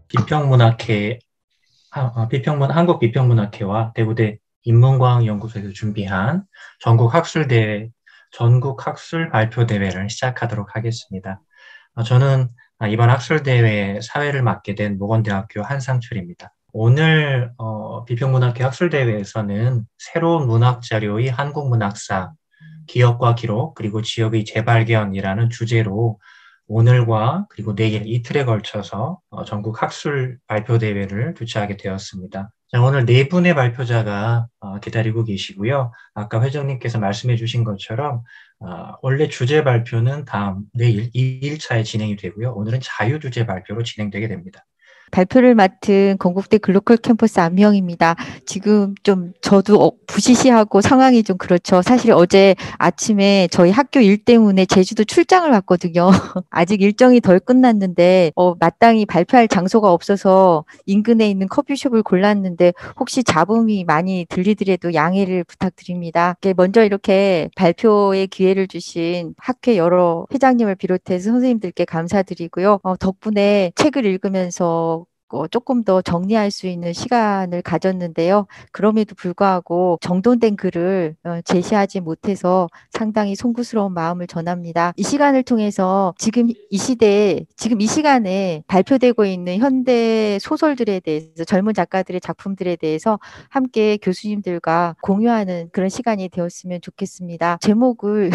비평문학회, 한국 비평문학회와 대구대 인문과학연구소에서 준비한 전국 학술 발표 대회를 시작하도록 하겠습니다. 저는 이번 학술 대회 사회를 맡게 된 모건대학교 한상철입니다. 오늘 비평문학회 학술 대회에서는 새로운 문학 자료의 한국 문학사, 기억과 기록, 그리고 지역의 재발견이라는 주제로 오늘과 그리고 내일 이틀에 걸쳐서 전국 학술 발표 대회를 개최하게 되었습니다. 자, 오늘 네 분의 발표자가 기다리고 계시고요. 아까 회장님께서 말씀해 주신 것처럼 원래 주제 발표는 내일 2일차에 진행이 되고요. 오늘은 자유주제 발표로 진행되게 됩니다. 발표를 맡은 건국대 글로컬 캠퍼스 안미영입니다. 지금 좀 저도 부시시하고 상황이 좀 그렇죠. 사실 어제 아침에 저희 학교 일 때문에 제주도 출장을 왔거든요. 아직 일정이 덜 끝났는데 마땅히 발표할 장소가 없어서 인근에 있는 커피숍을 골랐는데 혹시 잡음이 많이 들리더라도 양해를 부탁드립니다. 먼저 이렇게 발표의 기회를 주신 학회 여러 회장님을 비롯해서 선생님들께 감사드리고요. 덕분에 책을 읽으면서 조금 더 정리할 수 있는 시간을 가졌는데요. 그럼에도 불구하고 정돈된 글을 제시하지 못해서 상당히 송구스러운 마음을 전합니다. 이 시간을 통해서 지금 이 시간에 발표되고 있는 현대 소설들에 대해서 젊은 작가들의 작품들에 대해서 함께 교수님들과 공유하는 그런 시간이 되었으면 좋겠습니다. 제목을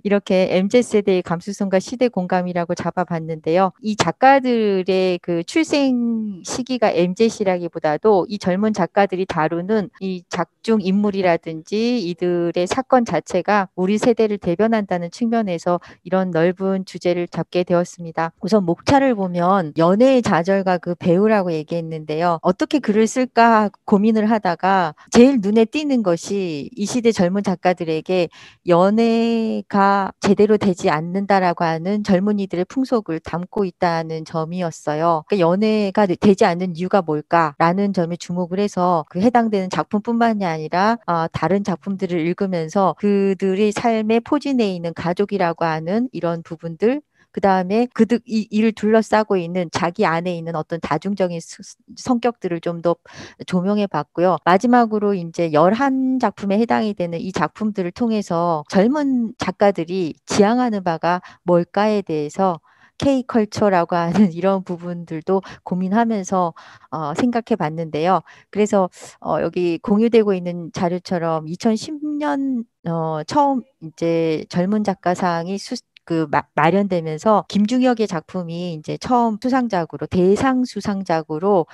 이렇게 MZ세대의 감수성과 시대 공감이라고 잡아봤는데요. 이 작가들의 그 출생 시기가 MZ이라기보다도 이 젊은 작가들이 다루는 이 작중 인물이라든지 이들의 사건 자체가 우리 세대를 대변한다는 측면에서 이런 넓은 주제를 잡게 되었습니다. 우선 목차를 보면 연애의 좌절과 그 배우라고 얘기했는데요. 어떻게 글을 쓸까 고민을 하다가 제일 눈에 띄는 것이 이 시대 젊은 작가들에게 연애가 제대로 되지 않는다라고 하는 젊은이들의 풍속을 담고 있다는 점이었어요. 그러니까 연애가 되지 않는 이유가 뭘까라는 점에 주목을 해서 그 해당되는 작품뿐만이 아니라 다른 작품들을 읽으면서 그들의 삶의 포진에 있는 가족이라고 하는 이런 부분들, 그다음에 이를 둘러싸고 있는 자기 안에 있는 어떤 다중적인 성격들을 좀 더 조명해 봤고요. 마지막으로 이제 11작품에 해당이 되는 이 작품들을 통해서 젊은 작가들이 지향하는 바가 뭘까에 대해서 K컬처라고 하는 이런 부분들도 고민하면서 생각해 봤는데요. 그래서 여기 공유되고 있는 자료처럼 2010년 처음 이제 젊은 작가상이 마련되면서 김중혁의 작품이 이제 처음 수상작으로 대상 수상작으로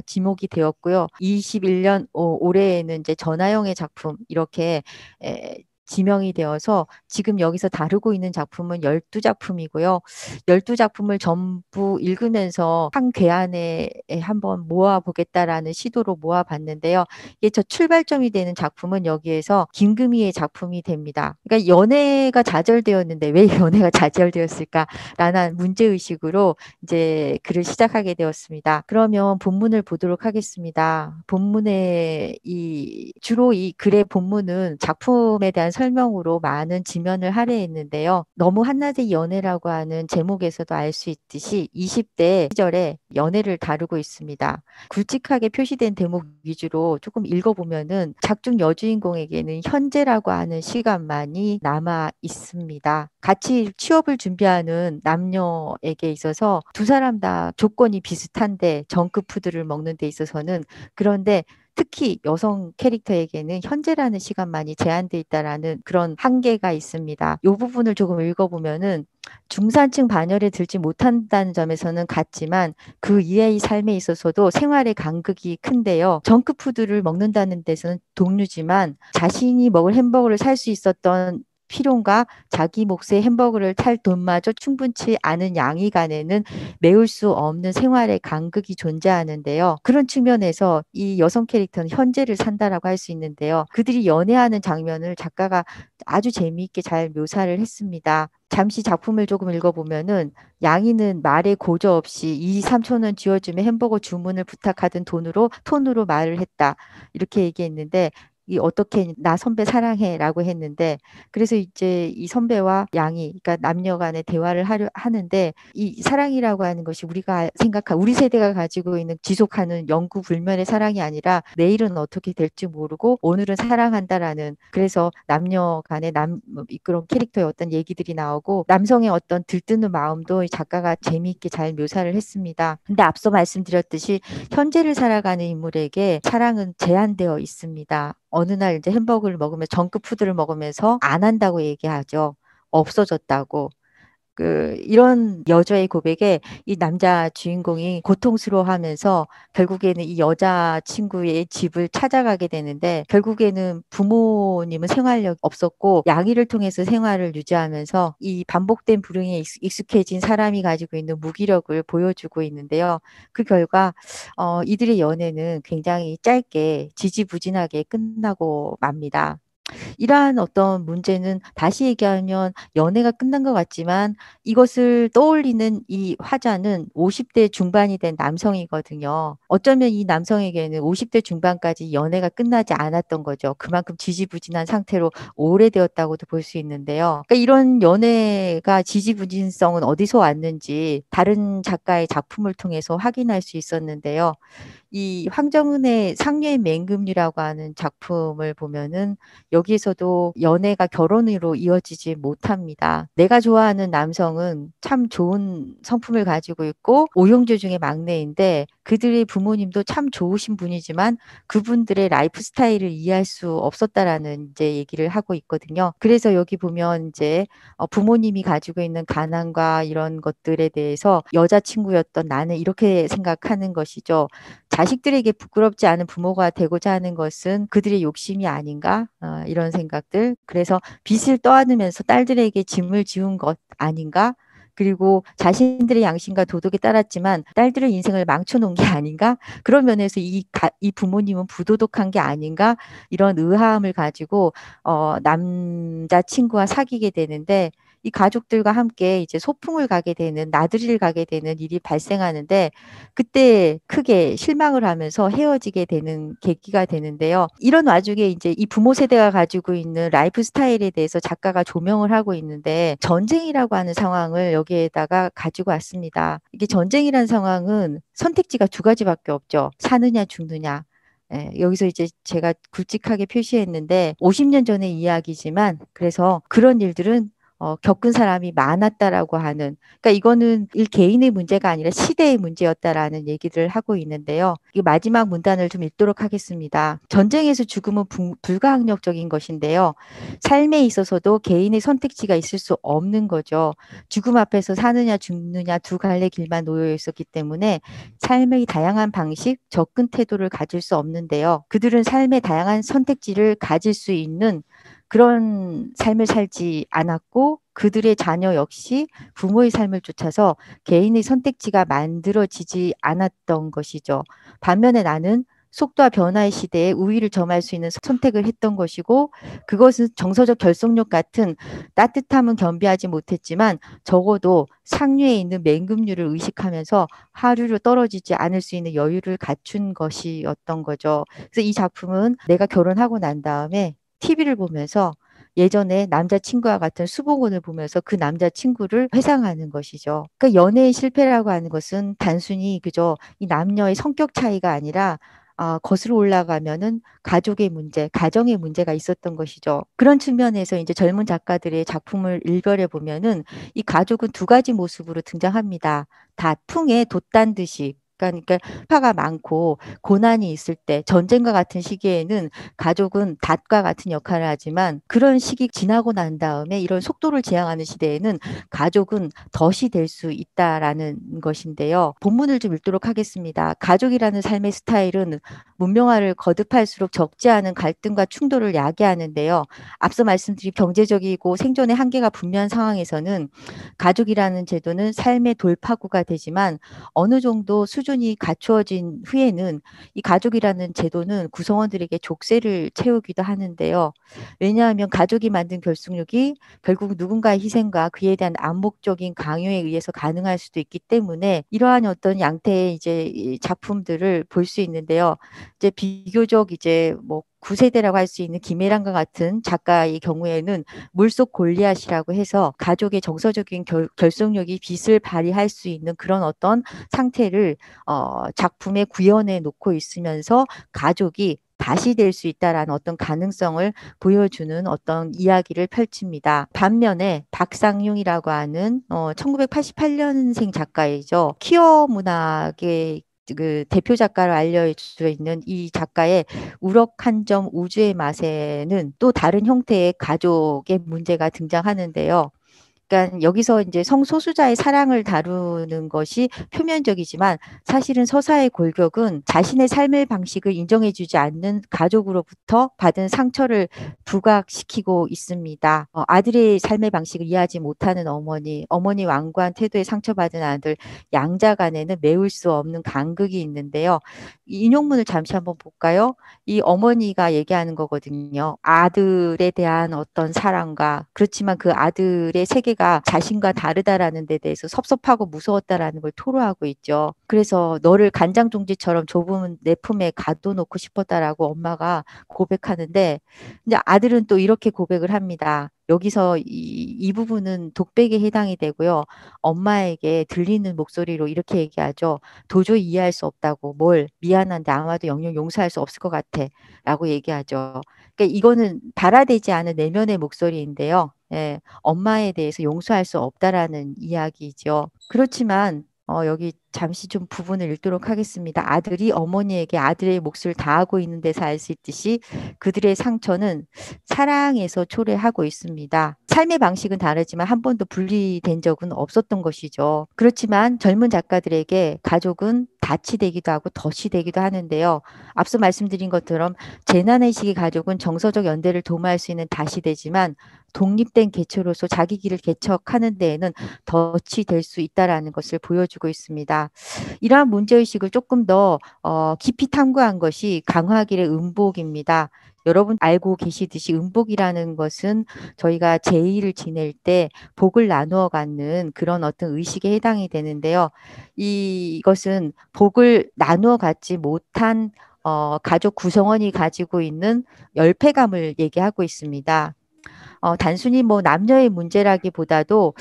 지목이 되었고요. 21년 올해에는 이제 전하영의 작품 이렇게 지명이 되어서 지금 여기서 다루고 있는 작품은 12작품이고요. 12작품을 전부 읽으면서 한 괴안에 한번 모아보겠다라는 시도로 모아봤는데요. 이게 저 출발점이 되는 작품은 여기에서 김금희의 작품이 됩니다. 그러니까 연애가 좌절되었는데 왜 연애가 좌절되었을까라는 문제의식으로 이제 글을 시작하게 되었습니다. 그러면 본문을 보도록 하겠습니다. 주로 이 글의 본문은 작품에 대한 설명으로 많은 지면을 할애했는데요. 너무 한낮의 연애라고 하는 제목에서도 알 수 있듯이 20대 시절에 연애를 다루고 있습니다. 굵직하게 표시된 대목 위주로 조금 읽어보면은 작중 여주인공에게는 현재라고 하는 시간만이 남아 있습니다. 같이 취업을 준비하는 남녀에게 있어서 두 사람 다 조건이 비슷한데 정크푸드를 먹는 데 있어서는 그런데 특히 여성 캐릭터에게는 현재라는 시간만이 제한돼 있다라는 그런 한계가 있습니다. 이 부분을 조금 읽어보면은 중산층 반열에 들지 못한다는 점에서는 같지만 그 이하의 삶에 있어서도 생활의 간극이 큰데요. 정크푸드를 먹는다는 데서는 동료지만 자신이 먹을 햄버거를 살 수 있었던 필요가 자기 몫의 햄버거를 탈 돈마저 충분치 않은 양이 간에는 메울 수 없는 생활의 간극이 존재하는데요. 그런 측면에서 이 여성 캐릭터는 현재를 산다라고 할 수 있는데요. 그들이 연애하는 장면을 작가가 아주 재미있게 잘 묘사를 했습니다. 잠시 작품을 조금 읽어보면은 양이는 말에 고저 없이 2, 3천 원 쥐어주며 햄버거 주문을 부탁하던 톤으로 말을 했다. 이렇게 얘기했는데 이 어떻게 나 선배 사랑해라고 했는데 그래서 이제 이 선배와 양이 그러니까 남녀 간의 대화를 하는데 이 사랑이라고 하는 것이 우리가 생각한 우리 세대가 가지고 있는 지속하는 영구 불면의 사랑이 아니라 내일은 어떻게 될지 모르고 오늘은 사랑한다라는 그래서 남녀 간의 그런 캐릭터의 어떤 얘기들이 나오고 남성의 어떤 들뜨는 마음도 이 작가가 재미있게 잘 묘사를 했습니다. 근데 앞서 말씀드렸듯이 현재를 살아가는 인물에게 사랑은 제한되어 있습니다. 어느 날 이제 햄버거를 먹으면 정크푸드를 먹으면서 안 한다고 얘기하죠. 없어졌다고. 이런 여자의 고백에 이 남자 주인공이 고통스러워하면서 결국에는 이 여자 친구의 집을 찾아가게 되는데 결국에는 부모님은 생활력 없었고 양이를 통해서 생활을 유지하면서 이 반복된 불행에 익숙해진 사람이 가지고 있는 무기력을 보여주고 있는데요. 그 결과 이들의 연애는 굉장히 짧게 지지부진하게 끝나고 맙니다. 이러한 어떤 문제는 다시 얘기하면 연애가 끝난 것 같지만 이것을 떠올리는 이 화자는 50대 중반이 된 남성이거든요. 어쩌면 이 남성에게는 50대 중반까지 연애가 끝나지 않았던 거죠. 그만큼 지지부진한 상태로 오래되었다고도 볼 수 있는데요. 그러니까 이런 연애가 지지부진성은 어디서 왔는지 다른 작가의 작품을 통해서 확인할 수 있었는데요. 이 황정은의 상류의 맹금류라고 하는 작품을 보면은 여기에서도 연애가 결혼으로 이어지지 못합니다. 내가 좋아하는 남성은 참 좋은 성품을 가지고 있고 오형제 중에 막내인데 그들의 부모님도 참 좋으신 분이지만 그분들의 라이프 스타일을 이해할 수 없었다라는 이제 얘기를 하고 있거든요. 그래서 여기 보면 이제 부모님이 가지고 있는 가난과 이런 것들에 대해서 여자친구였던 나는 이렇게 생각하는 것이죠. 자식들에게 부끄럽지 않은 부모가 되고자 하는 것은 그들의 욕심이 아닌가? 이런 생각들. 그래서 빚을 떠안으면서 딸들에게 짐을 지운 것 아닌가? 그리고 자신들의 양심과 도덕에 따랐지만 딸들의 인생을 망쳐놓은 게 아닌가? 그런 면에서 이 부모님은 부도덕한 게 아닌가? 이런 의아함을 가지고 남자친구와 사귀게 되는데 이 가족들과 함께 이제 소풍을 가게 되는 나들이를 가게 되는 일이 발생하는데 그때 크게 실망을 하면서 헤어지게 되는 계기가 되는데요. 이런 와중에 이제 이 부모 세대가 가지고 있는 라이프 스타일에 대해서 작가가 조명을 하고 있는데 전쟁이라고 하는 상황을 여기에다가 가지고 왔습니다. 이게 전쟁이라는 상황은 선택지가 두 가지밖에 없죠. 사느냐 죽느냐. 예, 여기서 이제 제가 굵직하게 표시했는데 50년 전의 이야기지만 그래서 그런 일들은 겪은 사람이 많았다라고 하는 그러니까 이거는 개인의 문제가 아니라 시대의 문제였다라는 얘기를 하고 있는데요. 이 마지막 문단을 좀 읽도록 하겠습니다. 전쟁에서 죽음은 불가항력적인 것인데요. 삶에 있어서도 개인의 선택지가 있을 수 없는 거죠. 죽음 앞에서 사느냐 죽느냐 두 갈래 길만 놓여 있었기 때문에 삶의 다양한 방식, 접근 태도를 가질 수 없는데요. 그들은 삶의 다양한 선택지를 가질 수 있는 그런 삶을 살지 않았고 그들의 자녀 역시 부모의 삶을 쫓아서 개인의 선택지가 만들어지지 않았던 것이죠. 반면에 나는 속도와 변화의 시대에 우위를 점할 수 있는 선택을 했던 것이고 그것은 정서적 결속력 같은 따뜻함은 겸비하지 못했지만 적어도 상류에 있는 맹금류를 의식하면서 하류로 떨어지지 않을 수 있는 여유를 갖춘 것이었던 거죠. 그래서 이 작품은 내가 결혼하고 난 다음에 TV를 보면서 예전에 남자친구와 같은 수복원을 보면서 그 남자친구를 회상하는 것이죠. 그러니까 연애의 실패라고 하는 것은 단순히 그저 이 남녀의 성격 차이가 아니라 거슬러 올라가면은 가족의 문제, 가정의 문제가 있었던 것이죠. 그런 측면에서 이제 젊은 작가들의 작품을 일별해 보면은 이 가족은 두 가지 모습으로 등장합니다. 다 풍에 돛단 듯이 그러니까 파가 많고 고난이 있을 때 전쟁과 같은 시기에는 가족은 닷과 같은 역할을 하지만 그런 시기 지나고 난 다음에 이런 속도를 지향하는 시대에는 가족은 덫이 될 수 있다라는 것인데요. 본문을 좀 읽도록 하겠습니다. 가족이라는 삶의 스타일은 문명화를 거듭할수록 적지 않은 갈등과 충돌을 야기하는데요. 앞서 말씀드린 경제적이고 생존의 한계가 분명한 상황에서는 가족이라는 제도는 삶의 돌파구가 되지만 어느 정도 수준이 갖추어진 후에는 이 가족이라는 제도는 구성원들에게 족쇄를 채우기도 하는데요. 왜냐하면 가족이 만든 결속력이 결국 누군가의 희생과 그에 대한 암묵적인 강요에 의해서 가능할 수도 있기 때문에 이러한 어떤 양태의 이제 이 작품들을 볼 수 있는데요. 이제 비교적 이제 뭐 구세대라고 할 수 있는 김혜란과 같은 작가의 경우에는 물속 골리앗이라고 해서 가족의 정서적인 결속력이 빛을 발휘할 수 있는 그런 어떤 상태를 작품에 구현해 놓고 있으면서 가족이 다시 될 수 있다라는 어떤 가능성을 보여주는 어떤 이야기를 펼칩니다. 반면에 박상용이라고 하는 1988년생 작가이죠. 퀴어 문학의 그 대표 작가로 알려져 있는 이 작가의 우럭 한 점 우주의 맛에는 또 다른 형태의 가족의 문제가 등장하는데요. 그러니까 여기서 이제 성소수자의 사랑을 다루는 것이 표면적이지만 사실은 서사의 골격은 자신의 삶의 방식을 인정해주지 않는 가족으로부터 받은 상처를 부각시키고 있습니다. 아들의 삶의 방식을 이해하지 못하는 어머니, 어머니 완고한 태도에 상처받은 아들, 양자 간에는 메울 수 없는 간극이 있는데요. 이 인용문을 잠시 한번 볼까요? 이 어머니가 얘기하는 거거든요. 아들에 대한 어떤 사랑과 그렇지만 그 아들의 세계가 자신과 다르다라는 데 대해서 섭섭하고 무서웠다라는 걸 토로하고 있죠. 그래서 너를 간장종지처럼 좁은 내 품에 가둬놓고 싶었다라고 엄마가 고백하는데 이제 아들은 또 이렇게 고백을 합니다. 여기서 이 부분은 독백에 해당이 되고요. 엄마에게 들리는 목소리로 이렇게 얘기하죠. 도저히 이해할 수 없다고. 뭘 미안한데 아마도 영영 용서할 수 없을 것 같아. 라고 얘기하죠. 그러니까 이거는 발화되지 않은 내면의 목소리인데요. 예, 엄마에 대해서 용서할 수 없다라는 이야기죠. 그렇지만 여기 잠시 좀 부분을 읽도록 하겠습니다. 아들이 어머니에게 아들의 몫을 다하고 있는 데서 알 수 있듯이 그들의 상처는 사랑에서 초래하고 있습니다. 삶의 방식은 다르지만 한 번도 분리된 적은 없었던 것이죠. 그렇지만 젊은 작가들에게 가족은 닻이 되기도 하고 덫이 되기도 하는데요. 앞서 말씀드린 것처럼 재난의 시기 가족은 정서적 연대를 도모할 수 있는 닻이 되지만 독립된 개체로서 자기 길을 개척하는 데에는 덫이 될 수 있다라는 것을 보여주고 있습니다. 이러한 문제의식을 조금 더 깊이 탐구한 것이 강화길의 음복입니다. 여러분 알고 계시듯이 음복이라는 것은 저희가 제의를 지낼 때 복을 나누어 갖는 그런 어떤 의식에 해당이 되는데요. 이것은 복을 나누어 갖지 못한 가족 구성원이 가지고 있는 열패감을 얘기하고 있습니다. 단순히 뭐 남녀의 문제라기보다도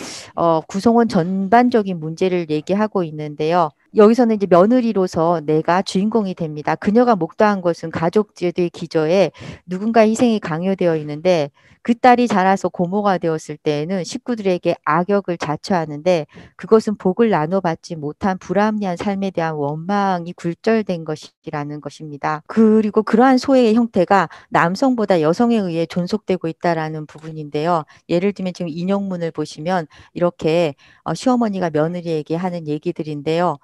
구성원 전반적인 문제를 얘기하고 있는데요. 여기서는 이제 며느리로서 내가 주인공이 됩니다. 그녀가 목도한 것은 가족제도의 기저에 누군가의 희생이 강요되어 있는데 그 딸이 자라서 고모가 되었을 때에는 식구들에게 악역을 자처하는데 그것은 복을 나눠받지 못한 불합리한 삶에 대한 원망이 굴절된 것이라는 것입니다. 그리고 그러한 소외의 형태가 남성보다 여성에 의해 존속되고 있다라는 부분인데요. 예를 들면 지금 인용문을 보시면 이렇게 시어머니가 며느리에게 하는 얘기들인데요.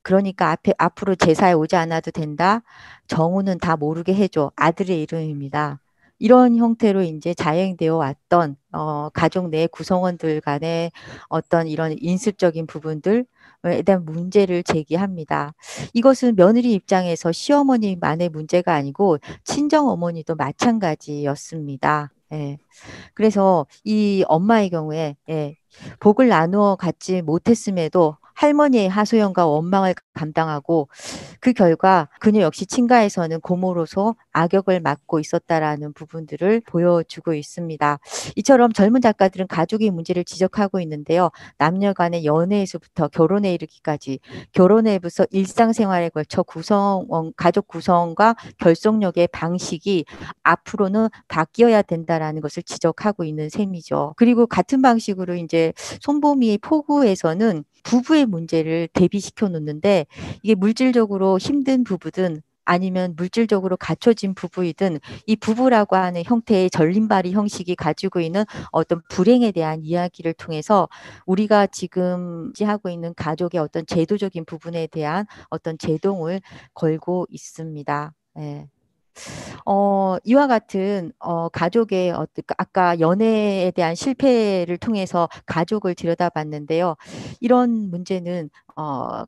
그러니까 앞으로 제사에 오지 않아도 된다. 정우는 다 모르게 해줘. 아들의 이름입니다. 이런 형태로 이제 자행되어 왔던 가족 내 구성원들 간의 어떤 이런 인습적인 부분들에 대한 문제를 제기합니다. 이것은 며느리 입장에서 시어머니만의 문제가 아니고 친정 어머니도 마찬가지였습니다. 예. 그래서 이 엄마의 경우에 예, 복을 나누어 갖지 못했음에도 할머니의 하소연과 원망을 감당하고 그 결과 그녀 역시 친가에서는 고모로서 악역을 맡고 있었다라는 부분들을 보여주고 있습니다. 이처럼 젊은 작가들은 가족의 문제를 지적하고 있는데요. 남녀 간의 연애에서부터 결혼에 이르기까지 결혼에부터 일상생활에 걸쳐 가족 구성과 결속력의 방식이 앞으로는 바뀌어야 된다라는 것을 지적하고 있는 셈이죠. 그리고 같은 방식으로 이제 손보미의 포구에서는 부부의 문제를 대비시켜 놓는데 이게 물질적으로 힘든 부부든 아니면 물질적으로 갖춰진 부부이든 이 부부라고 하는 형태의 전림발이 형식이 가지고 있는 어떤 불행에 대한 이야기를 통해서 우리가 지금 하고 있는 가족의 어떤 제도적인 부분에 대한 어떤 제동을 걸고 있습니다. 예. 이와 같은 가족의 아까 연애에 대한 실패를 통해서 가족을 들여다봤는데요. 이런 문제는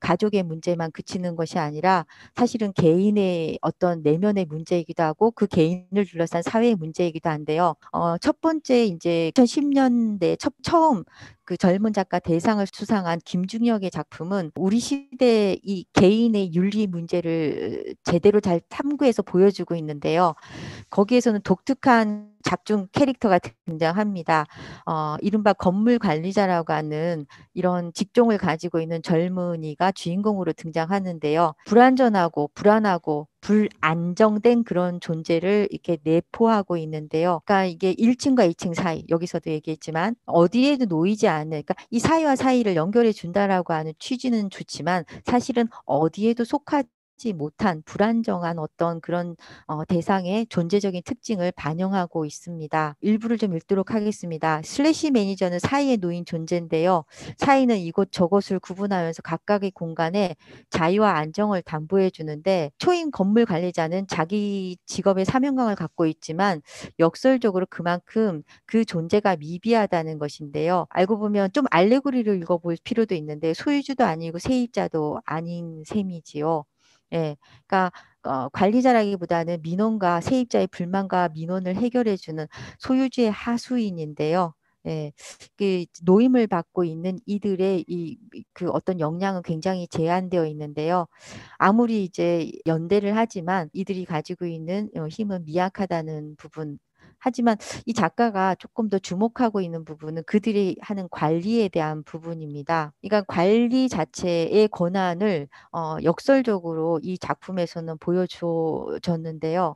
가족의 문제만 그치는 것이 아니라 사실은 개인의 어떤 내면의 문제이기도 하고 그 개인을 둘러싼 사회의 문제이기도 한데요. 첫 번째 이제 2010년대 처음 그 젊은 작가 대상을 수상한 김중혁의 작품은 우리 시대 이 개인의 윤리 문제를 제대로 잘 탐구해서 보여주고 있는데요. 거기에서는 독특한 작중 캐릭터가 등장합니다. 이른바 건물 관리자라고 하는 이런 직종을 가지고 있는 젊은이가 주인공으로 등장하는데요. 불완전하고 불안하고 불안정된 그런 존재를 이렇게 내포하고 있는데요. 그러니까 이게 1층과 2층 사이, 여기서도 얘기했지만 어디에도 놓이지 않는, 그러니까 이 사이와 사이를 연결해 준다라고 하는 취지는 좋지만 사실은 어디에도 속하지 못한 불안정한 어떤 그런 대상의 존재적인 특징을 반영하고 있습니다. 일부를 좀 읽도록 하겠습니다. 슬래시 매니저는 사이에 놓인 존재인데요. 사이는 이곳 저곳을 구분하면서 각각의 공간에 자유와 안정을 담보해 주는데 초임 건물 관리자는 자기 직업의 사명감을 갖고 있지만 역설적으로 그만큼 그 존재가 미비하다는 것인데요. 알고 보면 좀 알레고리를 읽어볼 필요도 있는데 소유주도 아니고 세입자도 아닌 셈이지요. 예, 그러니까 관리자라기보다는 민원과 세입자의 불만과 민원을 해결해 주는 소유주의 하수인인데요. 예, 그 노임을 받고 있는 이들의 그 어떤 역량은 굉장히 제한되어 있는데요. 아무리 이제 연대를 하지만 이들이 가지고 있는 힘은 미약하다는 부분. 하지만 이 작가가 조금 더 주목하고 있는 부분은 그들이 하는 관리에 대한 부분입니다. 그러니까 관리 자체의 권한을 역설적으로 이 작품에서는 보여줬는데요.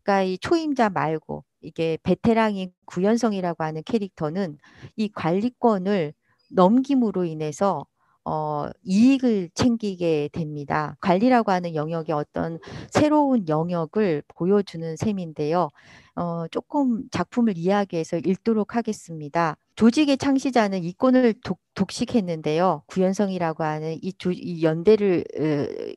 그러니까 이 초임자 말고 이게 베테랑인 구현성이라고 하는 캐릭터는 이 관리권을 넘김으로 인해서 이익을 챙기게 됩니다. 관리라고 하는 영역의 어떤 새로운 영역을 보여주는 셈인데요. 조금 작품을 이야기해서 읽도록 하겠습니다. 조직의 창시자는 이권을 독식했는데요. 구현성이라고 하는 이 연대를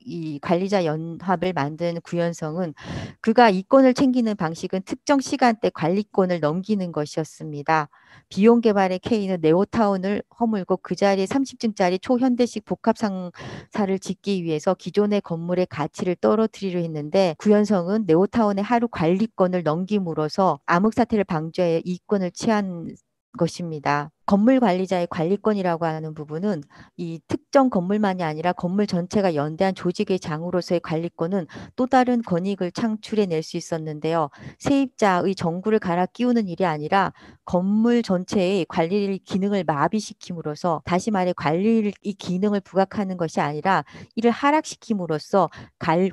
이 관리자 연합을 만든 구현성은 그가 이권을 챙기는 방식은 특정 시간대 관리권을 넘기는 것이었습니다. 비용 개발의 K는 네오타운을 허물고 그 자리에 30층짜리 초현대식 복합상사를 짓기 위해서 기존의 건물의 가치를 떨어뜨리려 했는데 구현성은 네오타운의 하루 관리권을 넘김으로써 암흑 사태를 방지하여 이권을 취한 것입니다. 건물 관리자의 관리권이라고 하는 부분은 이 특정 건물만이 아니라 건물 전체가 연대한 조직의 장으로서의 관리권은 또 다른 권익을 창출해낼 수 있었는데요. 세입자의 정구를 갈아 끼우는 일이 아니라 건물 전체의 관리 기능을 마비시킴으로써 다시 말해 관리 기능을 부각하는 것이 아니라 이를 하락시킴으로써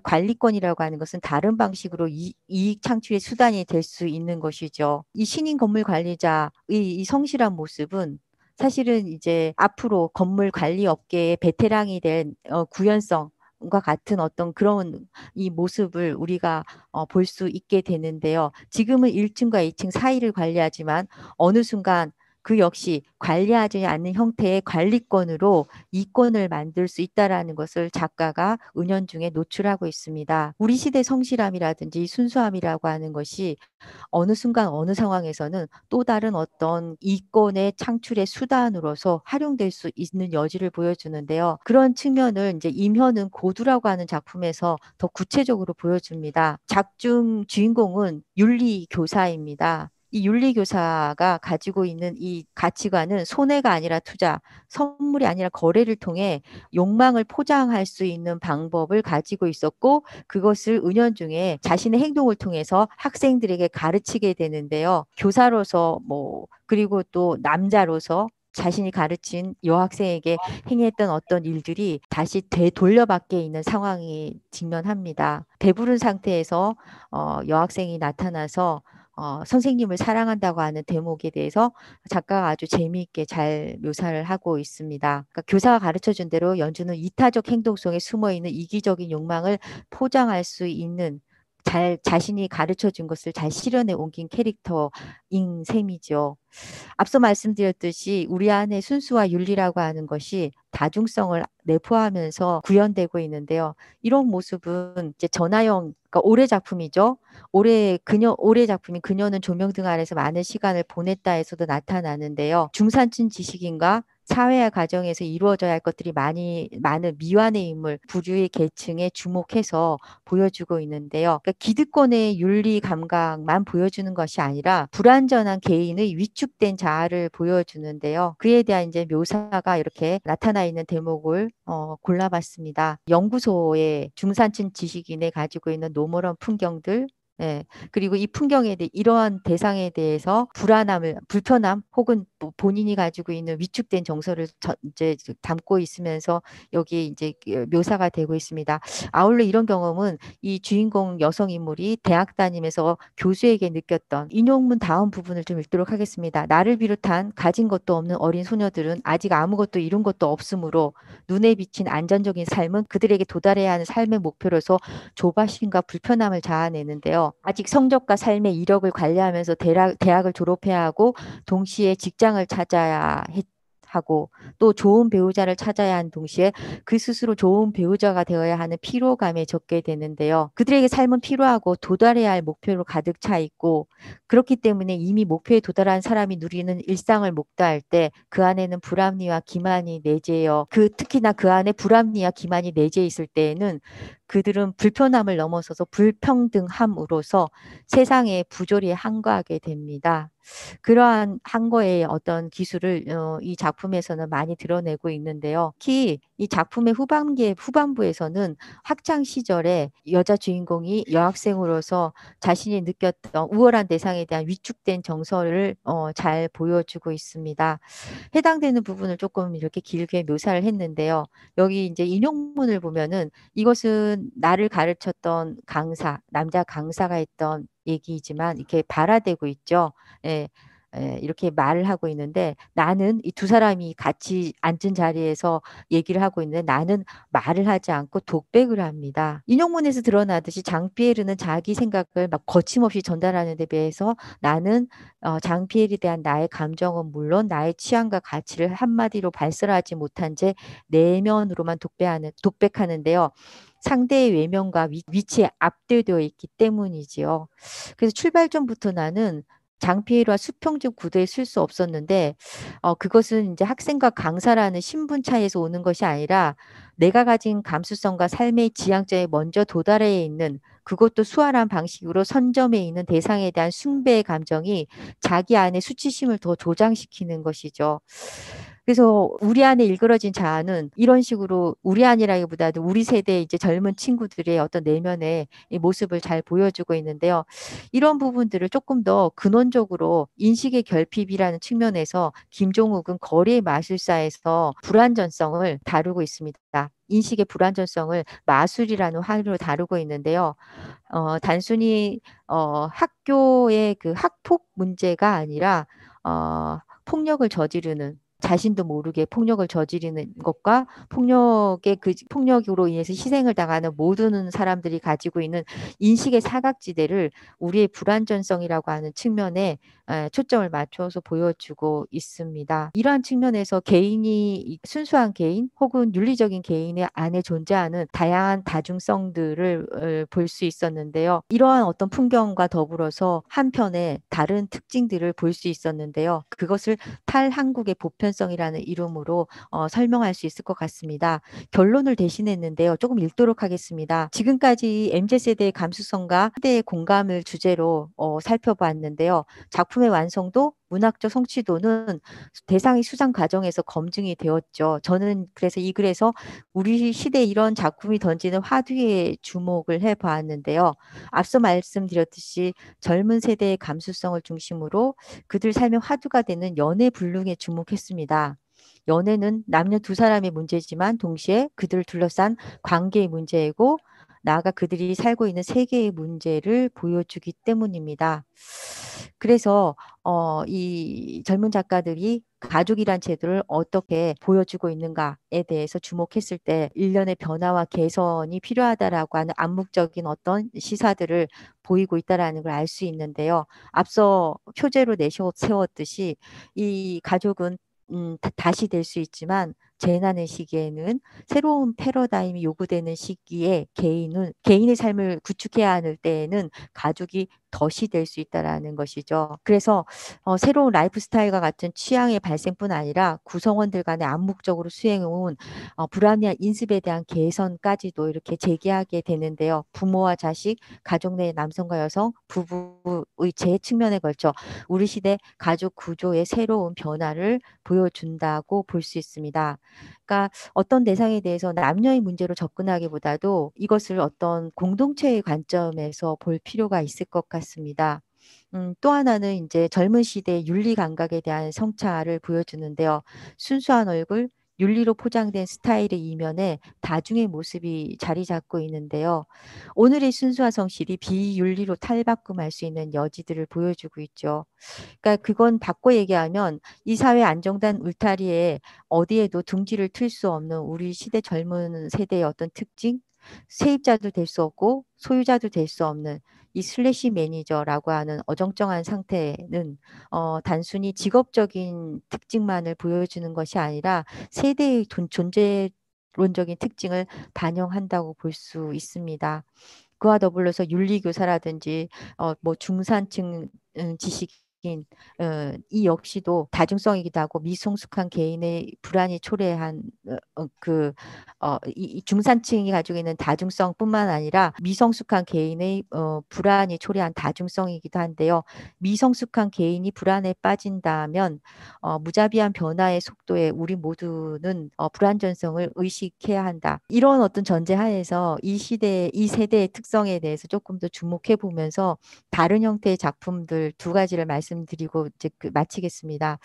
관리권이라고 하는 것은 다른 방식으로 이익 창출의 수단이 될 수 있는 것이죠. 이 신인 건물 관리자의 이 성실한 모습은 사실은 이제 앞으로 건물 관리 업계의 베테랑이 된 구현성과 같은 어떤 그런 이 모습을 우리가 볼 수 있게 되는데요. 지금은 1층과 2층 사이를 관리하지만 어느 순간 그 역시 관리하지 않는 형태의 관리권으로 이권을 만들 수 있다라는 것을 작가가 은연중에 노출하고 있습니다. 우리 시대 성실함이라든지 순수함이라고 하는 것이 어느 순간 어느 상황에서는 또 다른 어떤 이권의 창출의 수단으로서 활용될 수 있는 여지를 보여주는데요. 그런 측면을 이제 임현은 고두라고 하는 작품에서 더 구체적으로 보여줍니다. 작중 주인공은 윤리교사입니다. 이 윤리교사가 가지고 있는 이 가치관은 손해가 아니라 투자, 선물이 아니라 거래를 통해 욕망을 포장할 수 있는 방법을 가지고 있었고 그것을 은연중에 자신의 행동을 통해서 학생들에게 가르치게 되는데요. 교사로서 그리고 또 남자로서 자신이 가르친 여학생에게 행했던 어떤 일들이 다시 되돌려받게 있는 상황이 직면합니다. 배부른 상태에서 여학생이 나타나서 선생님을 사랑한다고 하는 대목에 대해서 작가가 아주 재미있게 잘 묘사를 하고 있습니다. 그러니까 교사가 가르쳐준 대로 연주는 이타적 행동 속에 숨어있는 이기적인 욕망을 포장할 수 있는 자신이 가르쳐준 것을 잘 실현해 옮긴 캐릭터인 셈이죠. 앞서 말씀드렸듯이 우리 안에 순수와 윤리라고 하는 것이 다중성을 내포하면서 구현되고 있는데요. 이런 모습은 이제 전하영, 그러니까 올해 작품이죠. 올해 작품인 그녀는 조명등 아래서 많은 시간을 보냈다에서도 나타나는데요. 중산층 지식인과 사회화 과정에서 이루어져야 할 것들이 많은 미완의 인물, 부류의 계층에 주목해서 보여주고 있는데요. 그러니까 기득권의 윤리 감각만 보여주는 것이 아니라 불완전한 개인의 위축된 자아를 보여주는데요. 그에 대한 이제 묘사가 이렇게 나타나 있는 대목을 골라봤습니다. 연구소의 중산층 지식인에 가지고 있는 노멀한 풍경들, 예. 그리고 이 풍경에 대해 이러한 대상에 대해서 불편함 혹은 본인이 가지고 있는 위축된 정서를 이제 담고 있으면서 여기에 이제 묘사가 되고 있습니다. 아울러 이런 경험은 이 주인공 여성 인물이 대학 다니면서 교수에게 느꼈던 인용문 다음 부분을 좀 읽도록 하겠습니다. 나를 비롯한 가진 것도 없는 어린 소녀들은 아직 아무것도 이룬 것도 없으므로 눈에 비친 안정적인 삶은 그들에게 도달해야 하는 삶의 목표로서 조바심과 불편함을 자아내는데요. 아직 성적과 삶의 이력을 관리하면서 대학을 졸업해야 하고 동시에 직장을 찾아야 하고 또 좋은 배우자를 찾아야 하는 동시에 그 스스로 좋은 배우자가 되어야 하는 피로감에 적게 되는데요. 그들에게 삶은 필요하고 도달해야 할 목표로 가득 차 있고 그렇기 때문에 이미 목표에 도달한 사람이 누리는 일상을 목도할 때 그 안에는 불합리와 기만이 내재해요. 특히나 그 안에 불합리와 기만이 내재해 있을 때에는 그들은 불편함을 넘어서서 불평등함으로써 세상의 부조리에 항거하게 됩니다. 그러한 항거의 어떤 기술을 이 작품에서는 많이 드러내고 있는데요. 특히 이 작품의 후반부에서는 학창 시절에 여자 주인공이 여학생으로서 자신이 느꼈던 우월한 대상에 대한 위축된 정서를 잘 보여주고 있습니다. 해당되는 부분을 조금 이렇게 길게 묘사를 했는데요. 여기 이제 인용문을 보면은 이것은 나를 가르쳤던 남자 강사가 했던 얘기이지만 이렇게 발화되고 있죠. 예. 이렇게 말을 하고 있는데 나는 이 두 사람이 같이 앉은 자리에서 얘기를 하고 있는데 나는 말을 하지 않고 독백을 합니다. 인용문에서 드러나듯이 장피에르는 자기 생각을 막 거침없이 전달하는 데 비해서 나는 장피에르에 대한 나의 감정은 물론 나의 취향과 가치를 한마디로 발설하지 못한 채 내면으로만 독백하는데요. 상대의 외면과 위치에 압도되어 있기 때문이지요. 그래서 출발점부터 나는 장피에르와 수평적 구도에 쓸 수 없었는데 그것은 이제 학생과 강사라는 신분 차이에서 오는 것이 아니라 내가 가진 감수성과 삶의 지향점에 먼저 도달해 있는 그것도 수월한 방식으로 선점해 있는 대상에 대한 숭배의 감정이 자기 안에 수치심을 더 조장시키는 것이죠. 그래서 우리 안에 일그러진 자아는 이런 식으로 우리 안이라기보다도 우리 세대의 이제 젊은 친구들의 어떤 내면의 이 모습을 잘 보여주고 있는데요. 이런 부분들을 조금 더 근원적으로 인식의 결핍이라는 측면에서 김종욱은 거리의 마술사에서 불완전성을 다루고 있습니다. 인식의 불완전성을 마술이라는 화두로 다루고 있는데요. 단순히 학교의 그 학폭 문제가 아니라 폭력을 저지르는 자신도 모르게 폭력을 저지르는 것과 폭력으로 인해서 희생을 당하는 모든 사람들이 가지고 있는 인식의 사각지대를 우리의 불완전성이라고 하는 측면에 초점을 맞춰서 보여주고 있습니다. 이러한 측면에서 순수한 개인 혹은 윤리적인 개인의 안에 존재하는 다양한 다중성들을 볼 수 있었는데요. 이러한 어떤 풍경과 더불어서 한편에 다른 특징들을 볼 수 있었는데요. 그것을 탈한국의 보편성이라는 이름으로 설명할 수 있을 것 같습니다. 결론을 대신했는데요. 조금 읽도록 하겠습니다. 지금까지 MZ세대의 감수성과 세대의 공감을 주제로 살펴봤는데요. 작품의 완성도, 문학적 성취도는 대상의 수상 과정에서 검증이 되었죠. 저는 그래서 이 글에서 우리 시대에 이런 작품이 던지는 화두에 주목을 해보았는데요. 앞서 말씀드렸듯이 젊은 세대의 감수성을 중심으로 그들 삶의 화두가 되는 연애 불능에 주목했습니다. 연애는 남녀 두 사람의 문제지만 동시에 그들을 둘러싼 관계의 문제이고 나아가 그들이 살고 있는 세계의 문제를 보여주기 때문입니다. 그래서 이 젊은 작가들이 가족이란 제도를 어떻게 보여주고 있는가에 대해서 주목했을 때 일련의 변화와 개선이 필요하다라고 하는 암묵적인 어떤 시사들을 보이고 있다라는 걸 알 수 있는데요. 앞서 표제로 세웠듯이 이 가족은 다시 될 수 있지만 재난의 시기에는 새로운 패러다임이 요구되는 시기에 개인의 삶을 구축해야 하는 때에는 가족이 덫이 될 수 있다라는 것이죠. 그래서 새로운 라이프 스타일과 같은 취향의 발생뿐 아니라 구성원들 간에 암묵적으로 수행해온 불합리한 인습에 대한 개선까지도 이렇게 제기하게 되는데요. 부모와 자식, 가족 내 남성과 여성, 부부의 재 측면에 걸쳐 우리 시대 가족 구조의 새로운 변화를 보여준다고 볼 수 있습니다. 그러니까 어떤 대상에 대해서 남녀의 문제로 접근하기보다도 이것을 어떤 공동체의 관점에서 볼 필요가 있을 것 같습니다. 또 하나는 이제 젊은 시대의 윤리 감각에 대한 성찰을 보여주는데요. 순수한 얼굴, 윤리로 포장된 스타일의 이면에 다중의 모습이 자리 잡고 있는데요. 오늘의 순수한 성실이 비윤리로 탈바꿈할 수 있는 여지들을 보여주고 있죠. 그러니까 그건 바꿔 얘기하면 이 사회 안정된 울타리에 어디에도 둥지를 틀 수 없는 우리 시대 젊은 세대의 어떤 특징, 세입자도 될 수 없고 소유자도 될 수 없는 이 슬래시 매니저라고 하는 어정쩡한 상태는 단순히 직업적인 특징만을 보여주는 것이 아니라 세대의 존재론적인 특징을 반영한다고 볼 수 있습니다. 그와 더불어서 윤리교사라든지 뭐 중산층 지식인 이 역시도 다중성이기도 하고 미성숙한 개인의 불안이 초래한 이 중산층이 가지고 있는 다중성뿐만 아니라 미성숙한 개인의 불안이 초래한 다중성이기도 한데요. 미성숙한 개인이 불안에 빠진다면 무자비한 변화의 속도에 우리 모두는 불안전성을 의식해야 한다. 이런 어떤 전제 하에서 이 세대의 특성에 대해서 조금 더 주목해 보면서 다른 형태의 작품들 두 가지를 말씀드리고 이제 마치겠습니다.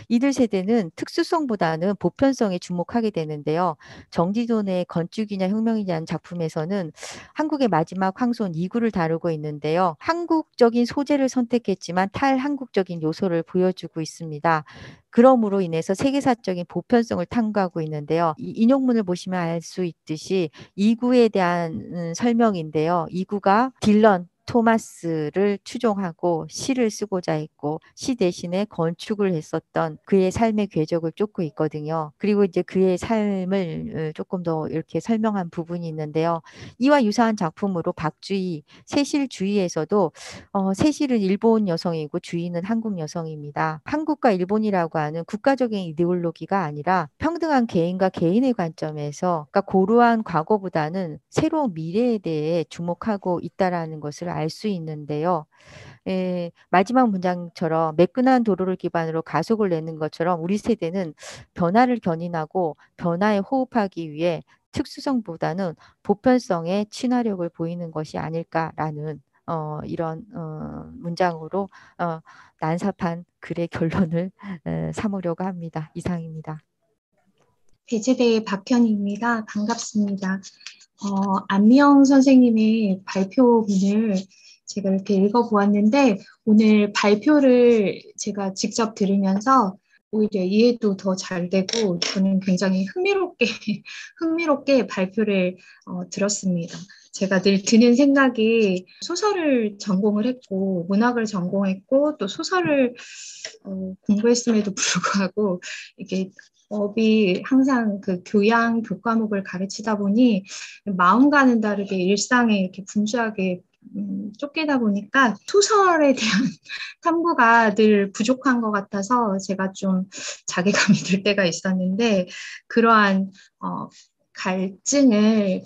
이들 세대는 특수성보다는 보편성에 주목하게 되는데요. 정지돈의 건축이냐 혁명이냐는 작품에서는 한국의 마지막 황손 이구를 다루고 있는데요. 한국적인 소재를 선택했지만 탈한국적인 요소를 보여주고 있습니다. 그러므로 인해서 세계사적인 보편성을 탐구하고 있는데요. 이 인용문을 보시면 알 수 있듯이 이구에 대한 설명인데요. 이구가 딜런 토마스를 추종하고 시를 쓰고자 했고 시 대신에 건축을 했었던 그의 삶의 궤적을 쫓고 있거든요. 그리고 이제 그의 삶을 조금 더 이렇게 설명한 부분이 있는데요. 이와 유사한 작품으로 박주희 세실주의에서도 세실은 일본 여성이고 주인은 한국 여성입니다. 한국과 일본이라고 하는 국가적인 이데올로기가 아니라 평등한 개인과 개인의 관점에서 그러니까 고루한 과거보다는 새로운 미래에 대해 주목하고 있다라는 것을 알 수 있는데요. 마지막 문장처럼 매끈한 도로를 기반으로 가속을 내는 것처럼 우리 세대는 변화를 견인하고 변화에 호흡하기 위해 특수성보다는 보편성의 친화력을 보이는 것이 아닐까라는 이런 문장으로 난삽한 글의 결론을 삼으려고 합니다. 이상입니다. 배재대의 박현입니다. 반갑습니다. 안미영 선생님의 발표문을 제가 이렇게 읽어보았는데 오늘 발표를 제가 직접 들으면서 오히려 이해도 더 잘 되고 저는 굉장히 흥미롭게 발표를 들었습니다. 제가 늘 드는 생각이 소설을 전공을 했고 문학을 전공했고 또 소설을 공부했음에도 불구하고 이게 업이 항상 그 교과목을 가르치다 보니 마음과는 다르게 일상에 이렇게 분주하게 쫓기다 보니까 소설에 대한 탐구가 늘 부족한 것 같아서 제가 좀 자괴감이 들 때가 있었는데 그러한 갈증을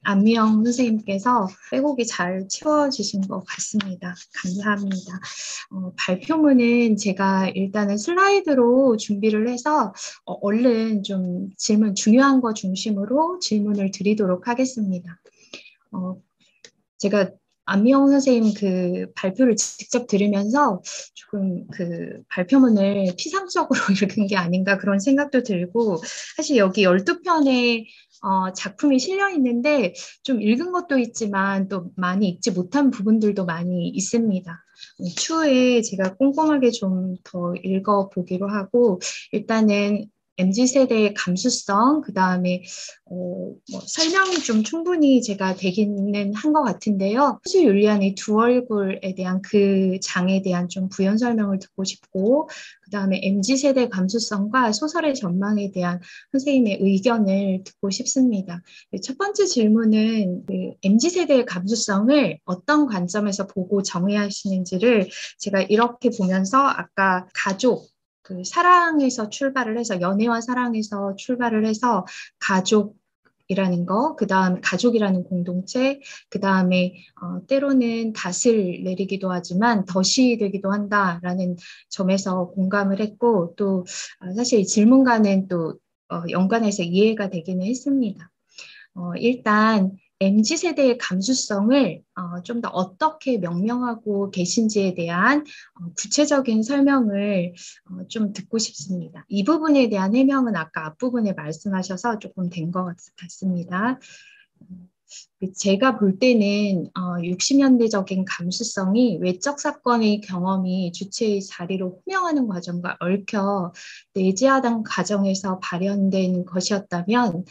안미영 선생님께서 빼곡히 잘 채워주신 것 같습니다. 감사합니다. 발표문은 제가 일단은 슬라이드로 준비를 해서 얼른 좀 중요한 거 중심으로 질문을 드리도록 하겠습니다. 제가 안미영 선생님 그 발표를 직접 들으면서 조금 그 발표문을 피상적으로 읽은 게 아닌가 그런 생각도 들고 사실 여기 12편의 작품이 실려 있는데 좀 읽은 것도 있지만 또 많이 읽지 못한 부분들도 많이 있습니다. 추후에 제가 꼼꼼하게 좀 더 읽어보기로 하고 일단은 MZ세대의 감수성, 그 다음에 설명이 좀 충분히 제가 되기는 한 것 같은데요. 호주 율리안의 두 얼굴에 대한 그 장에 대한 좀 부연 설명을 듣고 싶고, 그 다음에 MZ세대 감수성과 소설의 전망에 대한 선생님의 의견을 듣고 싶습니다. 첫 번째 질문은 그 MZ세대의 감수성을 어떤 관점에서 보고 정의하시는지를 제가 이렇게 보면서 아까 가족, 그 사랑에서 출발을 해서 연애와 사랑에서 출발을 해서 가족이라는 거, 그 다음 가족이라는 공동체, 그 다음에 때로는 닷을 내리기도 하지만 덫이 되기도 한다라는 점에서 공감을 했고 또 사실 이 질문과는 또 연관해서 이해가 되기는 했습니다. 일단 MZ세대의 감수성을 좀 더 어떻게 명명하고 계신지에 대한 구체적인 설명을 좀 듣고 싶습니다. 이 부분에 대한 해명은 아까 앞부분에 말씀하셔서 조금 된 것 같습니다. 제가 볼 때는 60년대적인 감수성이 외적 사건의 경험이 주체의 자리로 호명하는 과정과 얽혀 내재하던 과정에서 발현된 것이었다면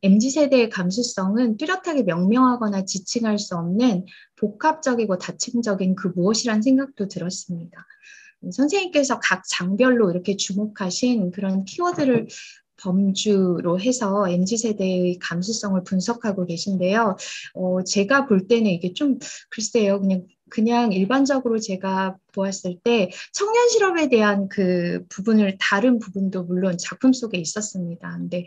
MZ세대의 감수성은 뚜렷하게 명명하거나 지칭할 수 없는 복합적이고 다층적인 그 무엇이란 생각도 들었습니다. 선생님께서 각 장별로 이렇게 주목하신 그런 키워드를 범주로 해서 MZ세대의 감수성을 분석하고 계신데요. 제가 볼 때는 이게 좀 글쎄요, 그냥 일반적으로 제가 보았을 때 청년 실업에 대한 그 부분을 다른 부분도 물론 작품 속에 있었습니다. 근데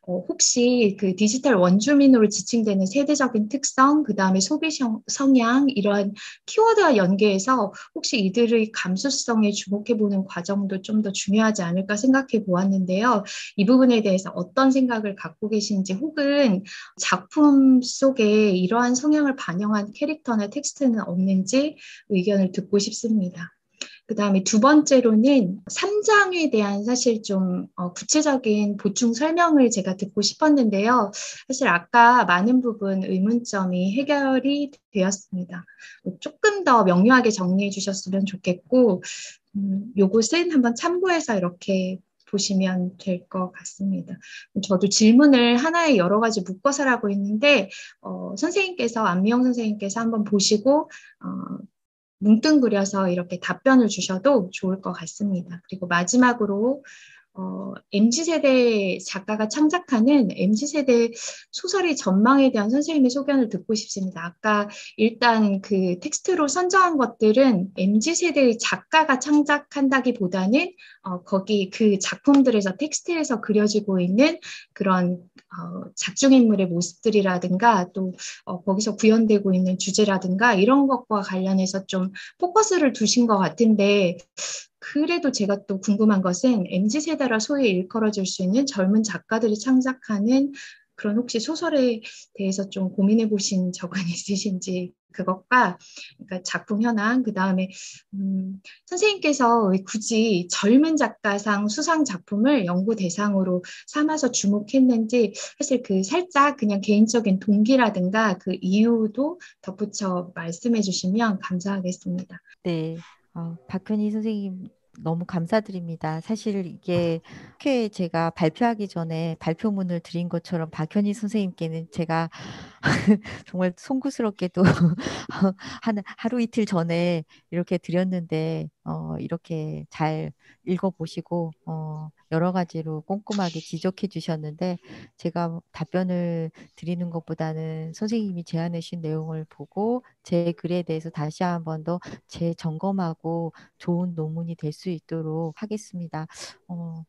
혹시 그 디지털 원주민으로 지칭되는 세대적인 특성, 그 다음에 소비 성향 이러한 키워드와 연계해서 혹시 이들의 감수성에 주목해보는 과정도 좀 더 중요하지 않을까 생각해 보았는데요. 이 부분에 대해서 어떤 생각을 갖고 계신지 혹은 작품 속에 이러한 성향을 반영한 캐릭터나 텍스트는 없는지 의견을 듣고 싶습니다. 그 다음에 두 번째로는 3장에 대한 사실 좀 구체적인 보충 설명을 제가 듣고 싶었는데요. 사실 아까 많은 부분 의문점이 해결이 되었습니다. 조금 더 명료하게 정리해 주셨으면 좋겠고, 요것은 한번 참고해서 이렇게 보시면 될 것 같습니다. 저도 질문을 하나에 여러 가지 묶어서라고 했는데 선생님께서 안미영 선생님께서 한번 보시고 뭉뚱그려서 이렇게 답변을 주셔도 좋을 것 같습니다. 그리고 마지막으로 MZ세대 작가가 창작하는 MZ세대 소설의 전망에 대한 선생님의 소견을 듣고 싶습니다. 아까 일단 그 텍스트로 선정한 것들은 MZ세대의 작가가 창작한다기보다는 거기 그 작품들에서 텍스트에서 그려지고 있는 그런 작중인물의 모습들이라든가 또 거기서 구현되고 있는 주제라든가 이런 것과 관련해서 좀 포커스를 두신 것 같은데 그래도 제가 또 궁금한 것은 MZ세대라 소위 일컬어질 수 있는 젊은 작가들이 창작하는 그런 혹시 소설에 대해서 좀 고민해 보신 적은 있으신지 그것과 그러니까 작품 현황 그다음에 선생님께서 굳이 젊은 작가상 수상 작품을 연구 대상으로 삼아서 주목했는지 사실 그 살짝 그냥 개인적인 동기라든가 그 이유도 덧붙여 말씀해 주시면 감사하겠습니다. 네, 박현희 선생님 너무 감사드립니다. 사실 이게 학회에 제가 발표하기 전에 발표문을 드린 것처럼 박현희 선생님께는 제가 정말 송구스럽게도 하루 이틀 전에 이렇게 드렸는데 이렇게 잘 읽어보시고 여러 가지로 꼼꼼하게 지적해 주셨는데 제가 답변을 드리는 것보다는 선생님이 제안해 주신 내용을 보고 제 글에 대해서 다시 한번 더 재점검하고 좋은 논문이 될 수 있도록 하겠습니다.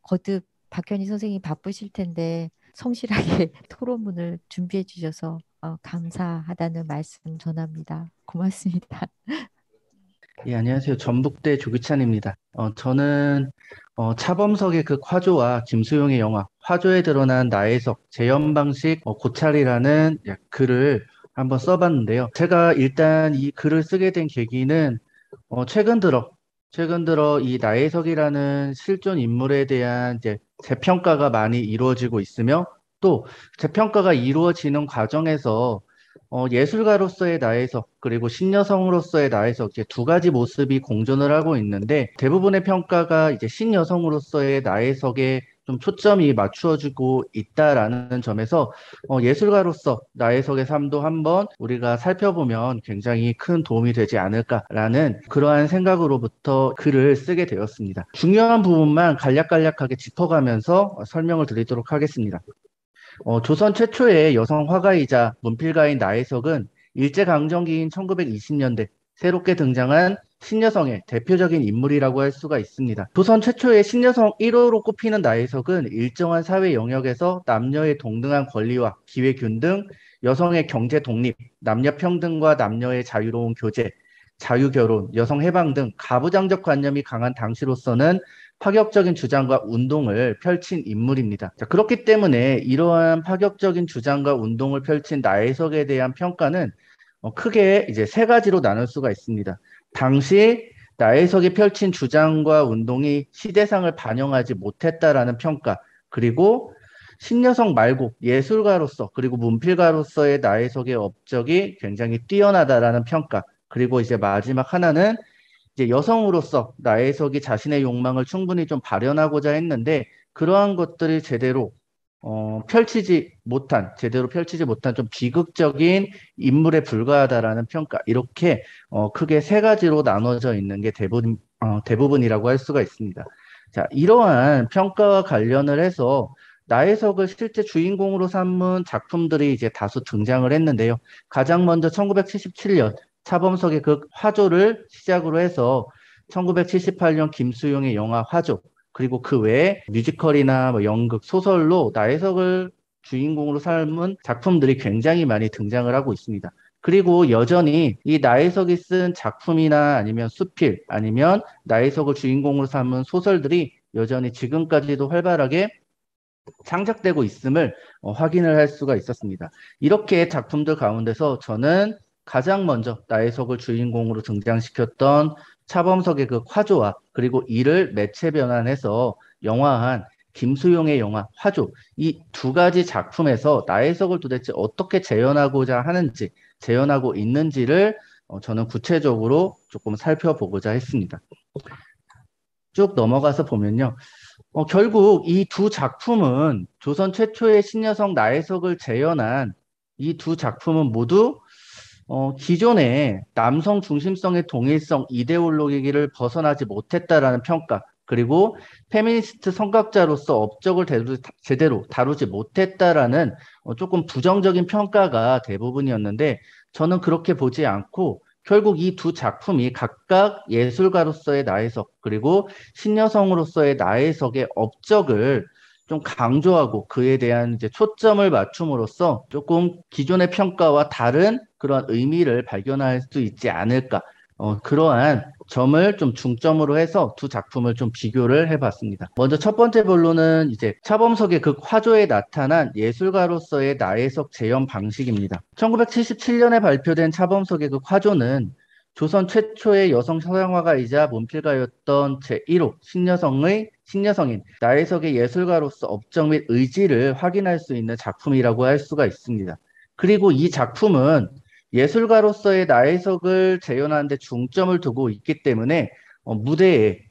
거듭 박현희 선생님 바쁘실 텐데 성실하게 토론문을 준비해 주셔서 감사하다는 말씀 전합니다. 고맙습니다. 예, 안녕하세요. 전북대 조규찬입니다. 저는 차범석의 그 화조와 김수용의 영화 화조에 드러난 나혜석 재현 방식 고찰이라는 글을 한번 써봤는데요. 제가 일단 이 글을 쓰게 된 계기는 최근 들어 이 나혜석이라는 실존 인물에 대한 이제 재평가가 많이 이루어지고 있으며 또 재평가가 이루어지는 과정에서 예술가로서의 나해석 그리고 신여성으로서의 나해석 이제 두 가지 모습이 공존을 하고 있는데 대부분의 평가가 이제 신여성으로서의 나해석에 좀 초점이 맞추어지고 있다라는 점에서 예술가로서 나해석의 삶도 한번 우리가 살펴보면 굉장히 큰 도움이 되지 않을까라는 그러한 생각으로부터 글을 쓰게 되었습니다. 중요한 부분만 간략간략하게 짚어가면서 설명을 드리도록 하겠습니다. 조선 최초의 여성 화가이자 문필가인 나혜석은 일제강점기인 1920년대 새롭게 등장한 신여성의 대표적인 인물이라고 할 수가 있습니다. 조선 최초의 신여성 1호로 꼽히는 나혜석은 일정한 사회 영역에서 남녀의 동등한 권리와 기회균 등 여성의 경제 독립, 남녀 평등과 남녀의 자유로운 교제, 자유결혼, 여성 해방 등 가부장적 관념이 강한 당시로서는 파격적인 주장과 운동을 펼친 인물입니다. 자, 그렇기 때문에 이러한 파격적인 주장과 운동을 펼친 나혜석에 대한 평가는 크게 이제 세 가지로 나눌 수가 있습니다. 당시 나혜석이 펼친 주장과 운동이 시대상을 반영하지 못했다라는 평가, 그리고 신여성 말고 예술가로서 그리고 문필가로서의 나혜석의 업적이 굉장히 뛰어나다라는 평가, 그리고 이제 마지막 하나는 이제 여성으로서 나혜석이 자신의 욕망을 충분히 좀 발현하고자 했는데 그러한 것들이 제대로 펼치지 못한 좀 비극적인 인물에 불과하다라는 평가. 이렇게 크게 세 가지로 나눠져 있는 게 대부분이라고 할 수가 있습니다. 자, 이러한 평가와 관련을 해서 나혜석을 실제 주인공으로 삼은 작품들이 이제 다수 등장을 했는데요. 가장 먼저 1977년 차범석의 그 화조를 시작으로 해서 1978년 김수용의 영화 화조, 그리고 그 외에 뮤지컬이나 뭐 연극, 소설로 나혜석을 주인공으로 삼은 작품들이 굉장히 많이 등장을 하고 있습니다. 그리고 여전히 이 나혜석이 쓴 작품이나 아니면 수필, 아니면 나혜석을 주인공으로 삼은 소설들이 여전히 지금까지도 활발하게 창작되고 있음을 확인을 할 수가 있었습니다. 이렇게 작품들 가운데서 저는 가장 먼저 나혜석을 주인공으로 등장시켰던 차범석의 그 화조와 그리고 이를 매체 변환해서 영화한 김수용의 영화 화조, 이 두 가지 작품에서 나혜석을 도대체 어떻게 재현하고자 하는지, 재현하고 있는지를 저는 구체적으로 조금 살펴보고자 했습니다. 쭉 넘어가서 보면요. 결국 이 두 작품은 조선 최초의 신여성 나혜석을 재현한 이 두 작품은 모두 기존의 남성 중심성의 동일성 이데올로기를 벗어나지 못했다라는 평가, 그리고 페미니스트 선각자로서 업적을 제대로 다루지 못했다라는 조금 부정적인 평가가 대부분이었는데 저는 그렇게 보지 않고 결국 이 두 작품이 각각 예술가로서의 나혜석 그리고 신여성으로서의 나혜석의 업적을 좀 강조하고 그에 대한 이제 초점을 맞춤으로써 조금 기존의 평가와 다른 그런 의미를 발견할 수 있지 않을까. 그러한 점을 좀 중점으로 해서 두 작품을 좀 비교를 해봤습니다. 먼저 첫 번째 본론은 이제 차범석의 그 화조에 나타난 예술가로서의 나혜석 재현 방식입니다. 1977년에 발표된 차범석의 그 화조는 조선 최초의 여성 서양화가이자 문필가였던 제1호 신여성인 나혜석의 예술가로서 업적 및 의지를 확인할 수 있는 작품이라고 할 수가 있습니다. 그리고 이 작품은 예술가로서의 나혜석을 재현하는 데 중점을 두고 있기 때문에 무대에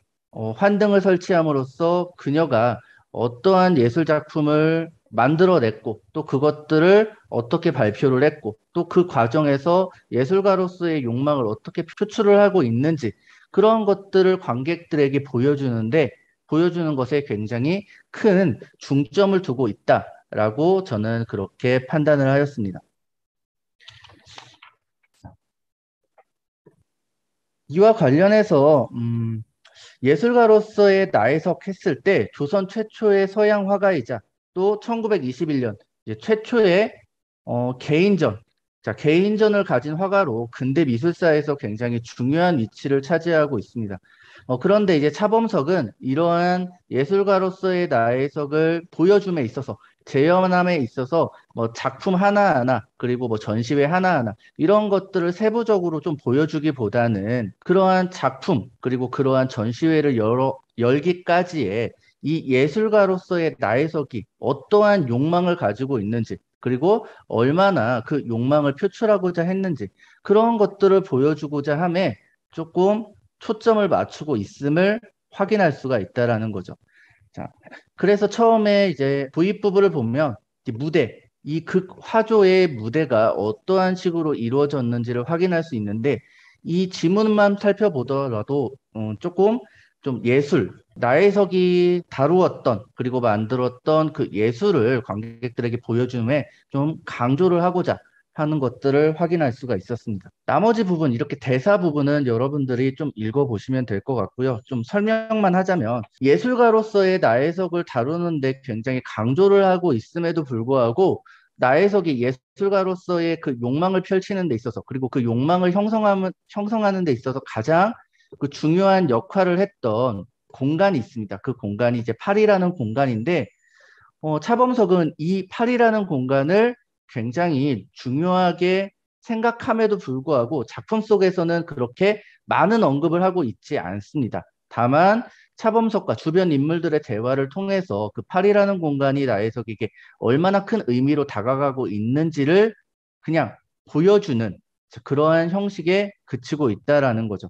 환등을 설치함으로써 그녀가 어떠한 예술 작품을 만들어냈고 또 그것들을 어떻게 발표를 했고 또 그 과정에서 예술가로서의 욕망을 어떻게 표출을 하고 있는지 그런 것들을 관객들에게 보여주는 것에 굉장히 큰 중점을 두고 있다라고 저는 그렇게 판단을 하였습니다. 이와 관련해서 예술가로서의 나혜석 했을 때 조선 최초의 서양 화가이자 또 1921년 최초의 개인전, 개인전을 가진 화가로 근대 미술사에서 굉장히 중요한 위치를 차지하고 있습니다. 그런데 이제 차범석은 이러한 예술가로서의 나혜석을 보여줌에 있어서 재현함에 있어서 뭐 작품 하나하나 그리고 뭐 전시회 하나하나 이런 것들을 세부적으로 좀 보여주기보다는 그러한 작품 그리고 그러한 전시회를 열기까지의 이 예술가로서의 나혜석이 어떠한 욕망을 가지고 있는지 그리고 얼마나 그 욕망을 표출하고자 했는지 그런 것들을 보여주고자 함에 조금 초점을 맞추고 있음을 확인할 수가 있다라는 거죠. 자, 그래서 처음에 이제 도입부를 보면 이 무대, 이 극 화조의 무대가 어떠한 식으로 이루어졌는지를 확인할 수 있는데 이 지문만 살펴보더라도 조금 좀 예술, 나혜석이 다루었던 그리고 만들었던 그 예술을 관객들에게 보여줌에 좀 강조를 하고자 하는 것들을 확인할 수가 있었습니다. 나머지 부분, 이렇게 대사 부분은 여러분들이 좀 읽어보시면 될 것 같고요. 좀 설명만 하자면 예술가로서의 나혜석을 다루는데 굉장히 강조를 하고 있음에도 불구하고 나혜석이 예술가로서의 그 욕망을 펼치는 데 있어서 그리고 그 욕망을 형성하는 데 있어서 가장 그 중요한 역할을 했던 공간이 있습니다. 그 공간이 이제 팔이라는 공간인데 차범석은 이 팔이라는 공간을 굉장히 중요하게 생각함에도 불구하고 작품 속에서는 그렇게 많은 언급을 하고 있지 않습니다. 다만 차범석과 주변 인물들의 대화를 통해서 그 팔이라는 공간이 나혜석에게 얼마나 큰 의미로 다가가고 있는지를 그냥 보여주는 그러한 형식에 그치고 있다라는 거죠.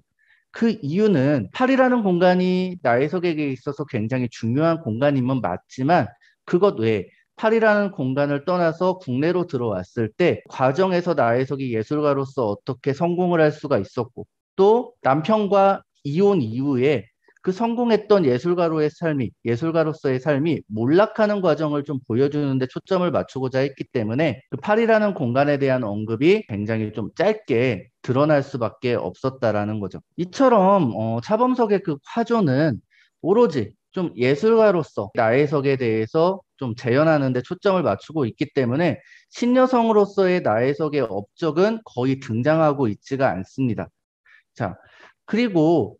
그 이유는 팔이라는 공간이 나혜석에게 있어서 굉장히 중요한 공간임은 맞지만 그것 외에 팔이라는 공간을 떠나서 국내로 들어왔을 때 과정에서 나혜석이 예술가로서 어떻게 성공을 할 수가 있었고 또 남편과 이혼 이후에 그 성공했던 예술가로서의 삶이 몰락하는 과정을 좀 보여주는데 초점을 맞추고자 했기 때문에 그 팔이라는 공간에 대한 언급이 굉장히 좀 짧게 드러날 수밖에 없었다라는 거죠. 이처럼 차범석의 그 화조는 오로지 좀 예술가로서 나혜석에 대해서 좀 재현하는 데 초점을 맞추고 있기 때문에 신여성으로서의 나혜석의 업적은 거의 등장하고 있지가 않습니다. 자, 그리고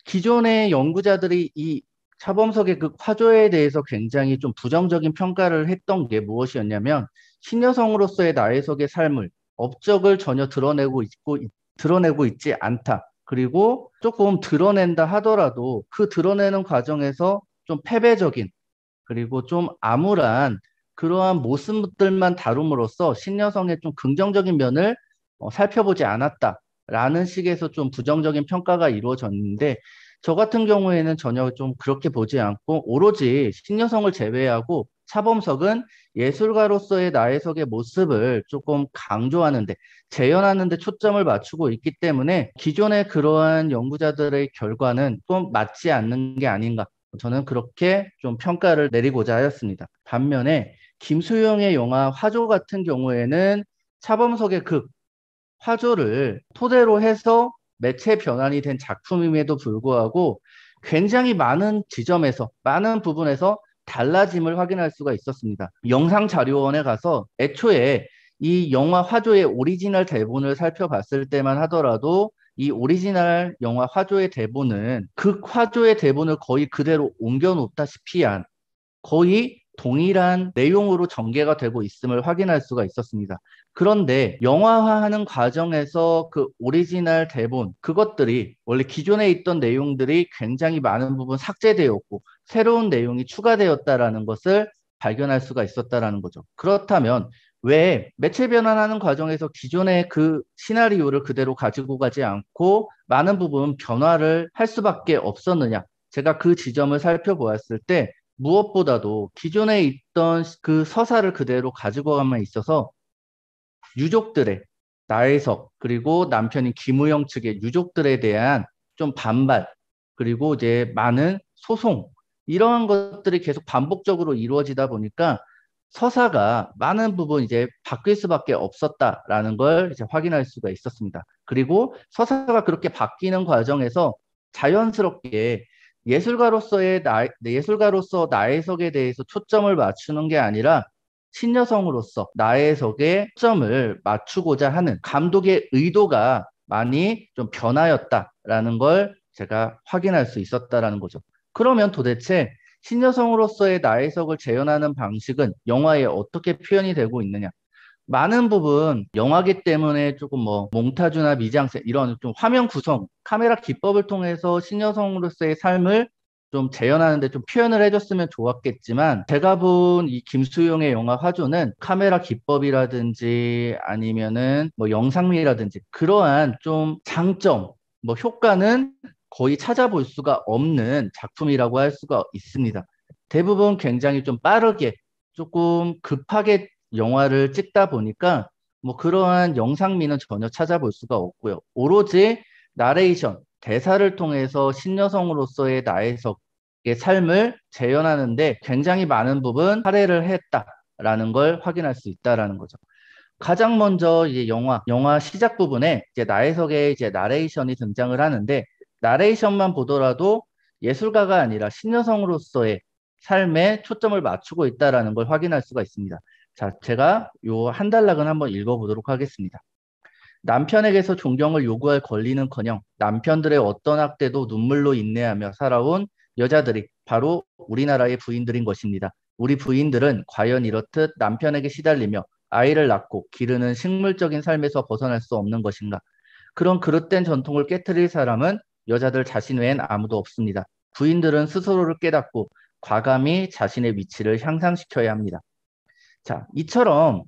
기존의 연구자들이 이 차범석의 그 화조에 대해서 굉장히 좀 부정적인 평가를 했던 게 무엇이었냐면 신여성으로서의 나혜석의 삶을 업적을 전혀 드러내고 있지 않다. 그리고 조금 드러낸다 하더라도 그 드러내는 과정에서 좀 패배적인 그리고 좀 암울한 그러한 모습들만 다룸으로써 신여성의 좀 긍정적인 면을 살펴보지 않았다라는 식에서 좀 부정적인 평가가 이루어졌는데 저 같은 경우에는 전혀 좀 그렇게 보지 않고 오로지 신여성을 제외하고 차범석은 예술가로서의 나혜석의 모습을 조금 강조하는데 재현하는데 초점을 맞추고 있기 때문에 기존의 그러한 연구자들의 결과는 좀 맞지 않는 게 아닌가 저는 그렇게 좀 평가를 내리고자 하였습니다. 반면에 김수용의 영화 화조 같은 경우에는 차범석의 극 화조를 토대로 해서 매체 변환이 된 작품임에도 불구하고 굉장히 많은 지점에서 많은 부분에서 달라짐을 확인할 수가 있었습니다. 영상자료원에 가서 애초에 이 영화 화조의 오리지널 대본을 살펴봤을 때만 하더라도 이 오리지널 영화 화조의 대본은 극 화조의 대본을 거의 그대로 옮겨놓다시피 한 거의 동일한 내용으로 전개가 되고 있음을 확인할 수가 있었습니다. 그런데 영화화하는 과정에서 그 오리지널 대본, 그것들이 원래 기존에 있던 내용들이 굉장히 많은 부분 삭제되었고 새로운 내용이 추가되었다라는 것을 발견할 수가 있었다라는 거죠. 그렇다면 왜 매체 변환하는 과정에서 기존의 그 시나리오를 그대로 가지고 가지 않고 많은 부분 변화를 할 수밖에 없었느냐? 제가 그 지점을 살펴보았을 때 무엇보다도 기존에 있던 그 서사를 그대로 가지고 감에 있어서 유족들의 나혜석 그리고 남편인 김우영 측의 유족들에 대한 좀 반발 그리고 이제 많은 소송 이러한 것들이 계속 반복적으로 이루어지다 보니까 서사가 많은 부분 이제 바뀔 수밖에 없었다라는 걸 이제 확인할 수가 있었습니다. 그리고 서사가 그렇게 바뀌는 과정에서 자연스럽게 예술가로서 나혜석에 대해서 초점을 맞추는 게 아니라 신여성으로서 나혜석에 초점을 맞추고자 하는 감독의 의도가 많이 좀 변하였다라는 걸 제가 확인할 수 있었다라는 거죠. 그러면 도대체 신여성으로서의 나혜석을 재현하는 방식은 영화에 어떻게 표현이 되고 있느냐? 많은 부분 영화기 때문에 조금 뭐 몽타주나 미장센 이런 좀 화면 구성, 카메라 기법을 통해서 신여성으로서의 삶을 좀 재현하는데 좀 표현을 해줬으면 좋았겠지만, 제가 본 이 김수용의 영화 화조는 카메라 기법이라든지 아니면은 뭐 영상미라든지 그러한 좀 장점, 뭐 효과는 거의 찾아볼 수가 없는 작품이라고 할 수가 있습니다. 대부분 굉장히 좀 빠르게 조금 급하게 영화를 찍다 보니까 뭐 그러한 영상미는 전혀 찾아볼 수가 없고요. 오로지 나레이션, 대사를 통해서 신여성으로서의 나혜석의 삶을 재현하는데 굉장히 많은 부분 할애를 했다라는 걸 확인할 수 있다라는 거죠. 가장 먼저 이제 영화 시작 부분에 이제 나혜석의 이제 나레이션이 등장을 하는데, 나레이션만 보더라도 예술가가 아니라 신여성으로서의 삶에 초점을 맞추고 있다라는 걸 확인할 수가 있습니다. 자, 제가 요 한 단락은 한번 읽어보도록 하겠습니다. 남편에게서 존경을 요구할 권리는커녕 남편들의 어떤 학대도 눈물로 인내하며 살아온 여자들이 바로 우리나라의 부인들인 것입니다. 우리 부인들은 과연 이렇듯 남편에게 시달리며 아이를 낳고 기르는 식물적인 삶에서 벗어날 수 없는 것인가? 그런 그릇된 전통을 깨트릴 사람은 여자들 자신 외엔 아무도 없습니다. 부인들은 스스로를 깨닫고 과감히 자신의 위치를 향상시켜야 합니다. 자, 이처럼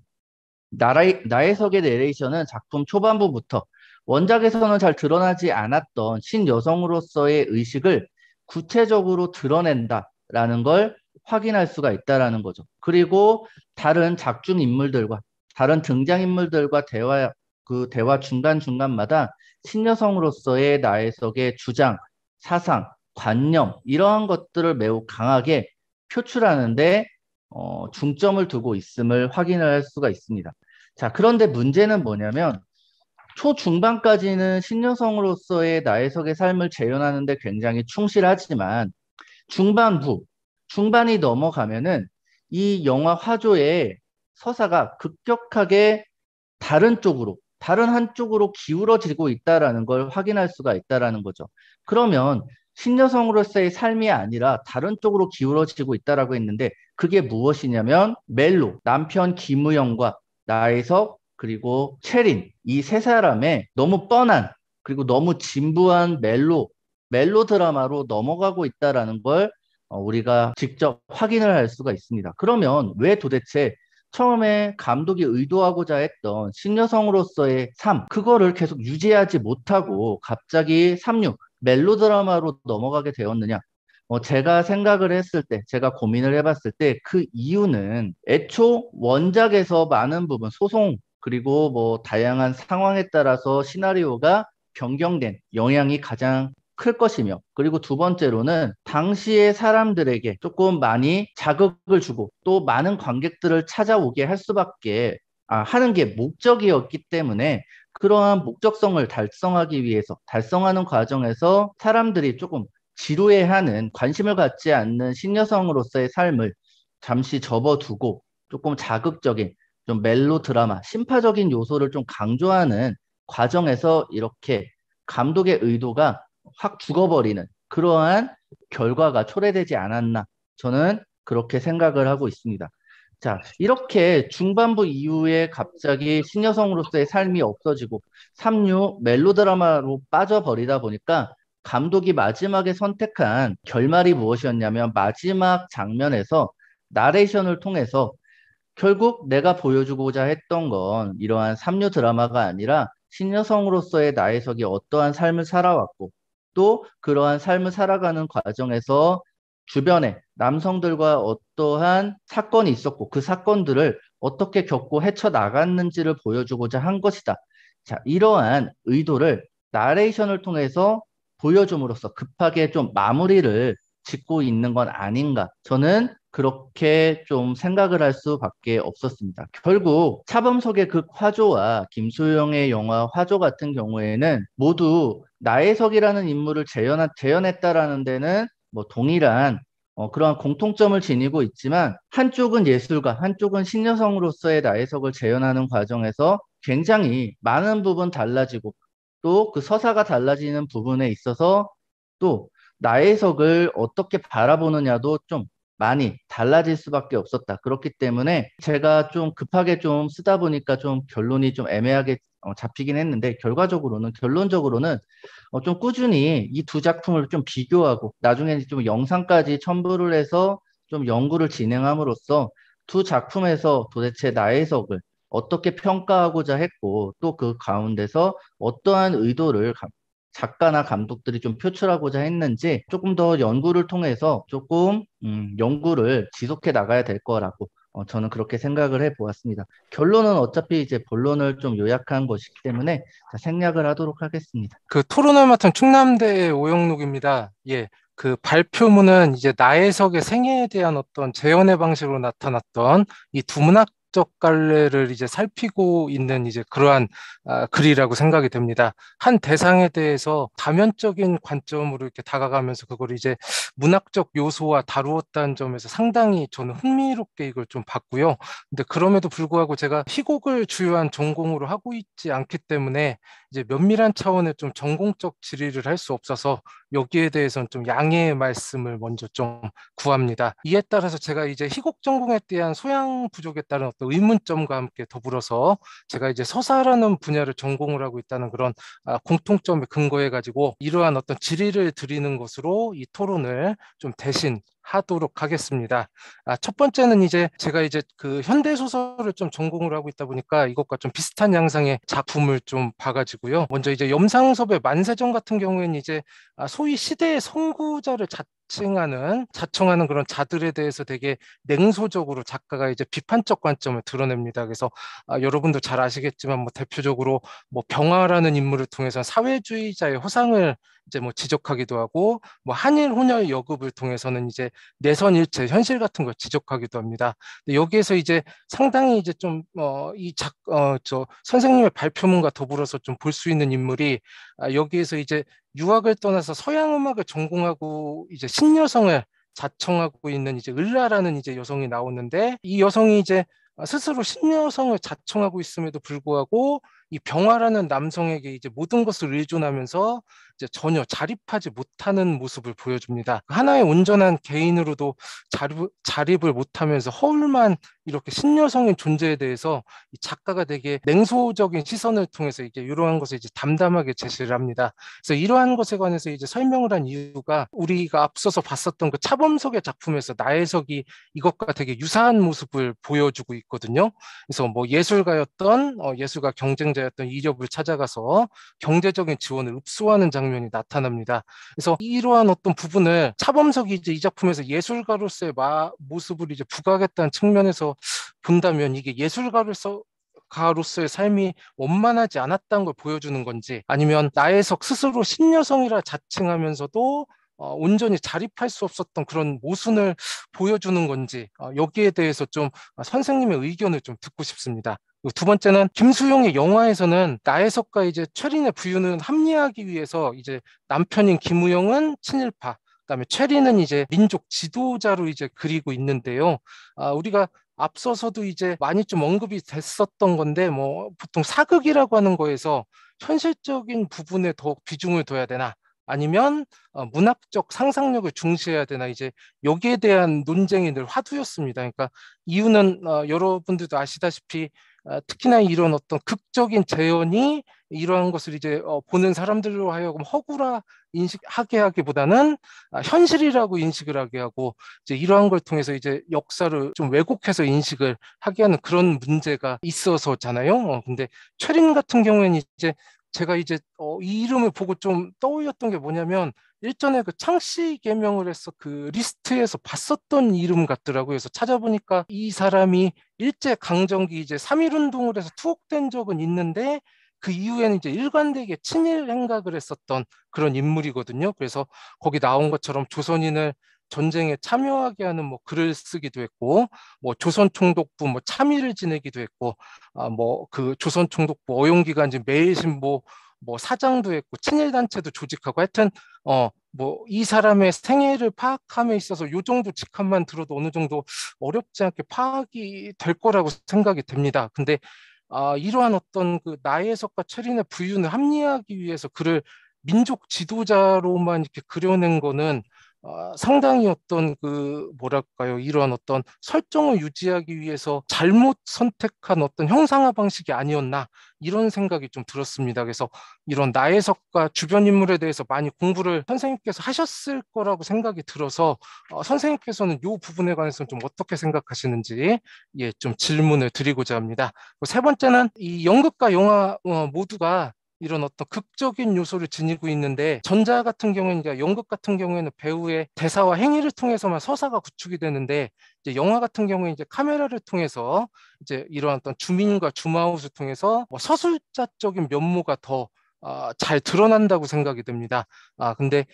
나혜석의 내레이션은 작품 초반부부터 원작에서는 잘 드러나지 않았던 신여성으로서의 의식을 구체적으로 드러낸다라는 걸 확인할 수가 있다라는 거죠. 그리고 다른 작중 인물들과 다른 등장 인물들과 대화 중간중간마다 신여성으로서의 나혜석의 주장, 사상, 관념 이러한 것들을 매우 강하게 표출하는데 중점을 두고 있음을 확인할 수가 있습니다. 자, 그런데 문제는 뭐냐면 초중반까지는 신여성으로서의 나혜석의 삶을 재현하는데 굉장히 충실하지만 중반이 넘어가면은 이 영화 화조의 서사가 급격하게 다른 한쪽으로 기울어지고 있다라는 걸 확인할 수가 있다라는 거죠. 그러면 신여성으로서의 삶이 아니라 다른 쪽으로 기울어지고 있다라고 했는데, 그게 무엇이냐면 멜로, 남편 김우영과 나혜석 그리고 채린, 이 세 사람의 너무 뻔한 그리고 너무 진부한 멜로 드라마로 넘어가고 있다라는 걸 우리가 직접 확인을 할 수가 있습니다. 그러면 왜 도대체 처음에 감독이 의도하고자 했던 신여성으로서의 삶, 그거를 계속 유지하지 못하고 갑자기 멜로드라마로 넘어가게 되었느냐? 제가 생각을 했을 때, 제가 고민을 해봤을 때 그 이유는 애초 원작에서 많은 부분, 소송, 그리고 뭐 다양한 상황에 따라서 시나리오가 변경된 영향이 가장 클 것이며, 그리고 두 번째로는 당시의 사람들에게 조금 많이 자극을 주고 또 많은 관객들을 찾아오게 할 수밖에 하는 게 목적이었기 때문에, 그러한 목적성을 달성하는 과정에서 사람들이 조금 지루해하는, 관심을 갖지 않는 신여성으로서의 삶을 잠시 접어두고 조금 자극적인, 좀 멜로 드라마, 심파적인 요소를 좀 강조하는 과정에서 이렇게 감독의 의도가 확 죽어버리는 그러한 결과가 초래되지 않았나, 저는 그렇게 생각을 하고 있습니다. 자, 이렇게 중반부 이후에 갑자기 신여성으로서의 삶이 없어지고 멜로드라마로 빠져버리다 보니까 감독이 마지막에 선택한 결말이 무엇이었냐면, 마지막 장면에서 나레이션을 통해서 결국 내가 보여주고자 했던 건 이러한 삼류 드라마가 아니라 신여성으로서의 나혜석이 어떠한 삶을 살아왔고, 또 그러한 삶을 살아가는 과정에서 주변에 남성들과 어떠한 사건이 있었고 그 사건들을 어떻게 겪고 헤쳐나갔는지를 보여주고자 한 것이다. 자, 이러한 의도를 나레이션을 통해서 보여줌으로써 급하게 좀 마무리를 짓고 있는 건 아닌가, 저는 그렇게 좀 생각을 할 수밖에 없었습니다. 결국 차범석의 극 화조와 김수영의 영화 화조 같은 경우에는 모두 나혜석이라는 인물을 재현했다라는 데는 뭐 동일한 그러한 공통점을 지니고 있지만, 한쪽은 예술가, 한쪽은 신여성으로서의 나혜석을 재현하는 과정에서 굉장히 많은 부분 달라지고, 또 그 서사가 달라지는 부분에 있어서 또 나혜석을 어떻게 바라보느냐도 좀 많이 달라질 수밖에 없었다. 그렇기 때문에 제가 좀 급하게 좀 쓰다 보니까 좀 결론이 좀 애매하게 잡히긴 했는데 결론적으로는 좀 꾸준히 이 두 작품을 좀 비교하고 나중에 좀 영상까지 첨부를 해서 좀 연구를 진행함으로써 두 작품에서 도대체 나의 해석을 어떻게 평가하고자 했고 또 그 가운데서 어떠한 의도를 작가나 감독들이 좀 표출하고자 했는지 조금 더 연구를 통해서 조금 연구를 지속해 나가야 될 거라고 저는 그렇게 생각을 해 보았습니다. 결론은 어차피 이제 본론을 좀 요약한 것이기 때문에 자, 생략을 하도록 하겠습니다. 그 토론을 맡은 충남대의 오영록입니다. 예. 그 발표문은 이제 나혜석의 생애에 대한 어떤 재현의 방식으로 나타났던 이 두 문학적 갈래를 이제 살피고 있는 이제 그러한 글이라고 생각이 됩니다. 한 대상에 대해서 다면적인 관점으로 이렇게 다가가면서 그걸 이제 문학적 요소와 다루었다는 점에서 상당히 저는 흥미롭게 이걸 좀 봤고요. 근데 그럼에도 불구하고 제가 희곡을 주요한 전공으로 하고 있지 않기 때문에 이제 면밀한 차원의 좀 전공적 질의를 할 수 없어서 여기에 대해서는 좀 양해의 말씀을 먼저 좀 구합니다. 이에 따라서 제가 이제 희곡 전공에 대한 소양 부족에 따른 어떤 의문점과 함께 더불어서 제가 이제 서사라는 분야를 전공을 하고 있다는 그런 공통점에 근거해 가지고 이러한 어떤 질의를 드리는 것으로 이 토론을 좀 대신 하도록 하겠습니다. 첫 번째는 이제 제가 이제 그 현대 소설을 좀 전공을 하고 있다 보니까 이것과 좀 비슷한 양상의 작품을 좀 봐가지고요. 먼저 이제 염상섭의 만세전 같은 경우에는 이제 소위 시대의 선구자를 자청하는 그런 자들에 대해서 되게 냉소적으로 작가가 이제 비판적 관점을 드러냅니다. 그래서 여러분도 잘 아시겠지만 뭐 대표적으로 뭐 병화라는 인물을 통해서 사회주의자의 허상을 이제 뭐 지적하기도 하고 뭐 한일 혼혈 여급을 통해서는 이제 내선 일체 현실 같은 걸 지적하기도 합니다. 근데 여기에서 이제 상당히 이제 좀 저 선생님의 발표문과 더불어서 좀 볼 수 있는 인물이 여기에서 이제 유학을 떠나서 서양 음악을 전공하고 이제 신여성을 자청하고 있는 이제 을라라는 이제 여성이 나오는데 이 여성이 이제 스스로 신여성을 자청하고 있음에도 불구하고 이 병화라는 남성에게 이제 모든 것을 의존하면서 이제 전혀 자립하지 못하는 모습을 보여줍니다. 하나의 온전한 개인으로도 자립을 못하면서 허울만 이렇게 신여성의 존재에 대해서 이 작가가 되게 냉소적인 시선을 통해서 이제 이러한 것을 이제 담담하게 제시를 합니다. 그래서 이러한 것에 관해서 이제 설명을 한 이유가 우리가 앞서서 봤었던 그 차범석의 작품에서 나혜석이 이것과 되게 유사한 모습을 보여주고 있거든요. 그래서 뭐 예술가 경쟁자였던 이력을 찾아가서 경제적인 지원을 읍소하는 장면이 나타납니다. 그래서 이러한 어떤 부분을 차범석이 이제 이 작품에서 예술가로서의 모습을 이제 부각했다는 측면에서 본다면 이게 가로서의 삶이 원만하지 않았다는 걸 보여주는 건지 아니면 나혜석 스스로 신여성이라 자칭하면서도 온전히 자립할 수 없었던 그런 모순을 보여주는 건지 여기에 대해서 좀 선생님의 의견을 좀 듣고 싶습니다. 두 번째는 김수용의 영화에서는 나혜석과 이제 최린의 부유는 합리화하기 위해서 이제 남편인 김우영은 친일파, 그다음에 최린은 이제 민족 지도자로 이제 그리고 있는데요. 우리가 앞서서도 이제 많이 좀 언급이 됐었던 건데 뭐 보통 사극이라고 하는 거에서 현실적인 부분에 더 비중을 둬야 되나 아니면 문학적 상상력을 중시해야 되나 이제 여기에 대한 논쟁이 늘 화두였습니다. 그러니까 이유는 여러분들도 아시다시피 특히나 이런 어떤 극적인 재현이 이러한 것을 이제 보는 사람들로 하여금 허구라 인식하게 하기보다는 현실이라고 인식을 하게 하고 이제 이러한 걸 통해서 이제 역사를 좀 왜곡해서 인식을 하게 하는 그런 문제가 있어서잖아요. 근데 최린 같은 경우에는 이제 제가 이제 이 이름을 보고 좀 떠올렸던 게 뭐냐면 일전에 그 창씨 개명을 해서 그 리스트에서 봤었던 이름 같더라고요. 그래서 찾아보니까 이 사람이 일제 강점기 이제 3.1운동을 해서 투옥된 적은 있는데 그 이후에는 이제 일관되게 친일 행각을 했었던 그런 인물이거든요. 그래서 거기 나온 것처럼 조선인을 전쟁에 참여하게 하는 뭐 글을 쓰기도 했고, 뭐 조선총독부 뭐 참의를 지내기도 했고, 뭐 그 조선총독부 어용기간지 매일신보 뭐 사장도 했고, 친일단체도 조직하고 하여튼 뭐 이 사람의 생애를 파악함에 있어서 요 정도 직함만 들어도 어느 정도 어렵지 않게 파악이 될 거라고 생각이 됩니다. 근데 이러한 어떤 그 나혜석과 최린의 부윤을 합리화하기 위해서 그를 민족 지도자로만 이렇게 그려낸 거는 상당히 어떤 그 뭐랄까요, 이러한 어떤 설정을 유지하기 위해서 잘못 선택한 어떤 형상화 방식이 아니었나 이런 생각이 좀 들었습니다. 그래서 이런 나혜석과 주변 인물에 대해서 많이 공부를 선생님께서 하셨을 거라고 생각이 들어서 선생님께서는 이 부분에 관해서 좀 어떻게 생각하시는지 좀 질문을 드리고자 합니다. 세 번째는 이 연극과 영화 모두가 이런 어떤 극적인 요소를 지니고 있는데, 전자 같은 경우에는, 이제 연극 같은 경우에는 배우의 대사와 행위를 통해서만 서사가 구축이 되는데, 이제 영화 같은 경우에 이제 카메라를 통해서 이제 이러한 어떤 줌인과 줌아웃을 통해서 뭐 서술자적인 면모가 더 잘 드러난다고 생각이 듭니다. 근데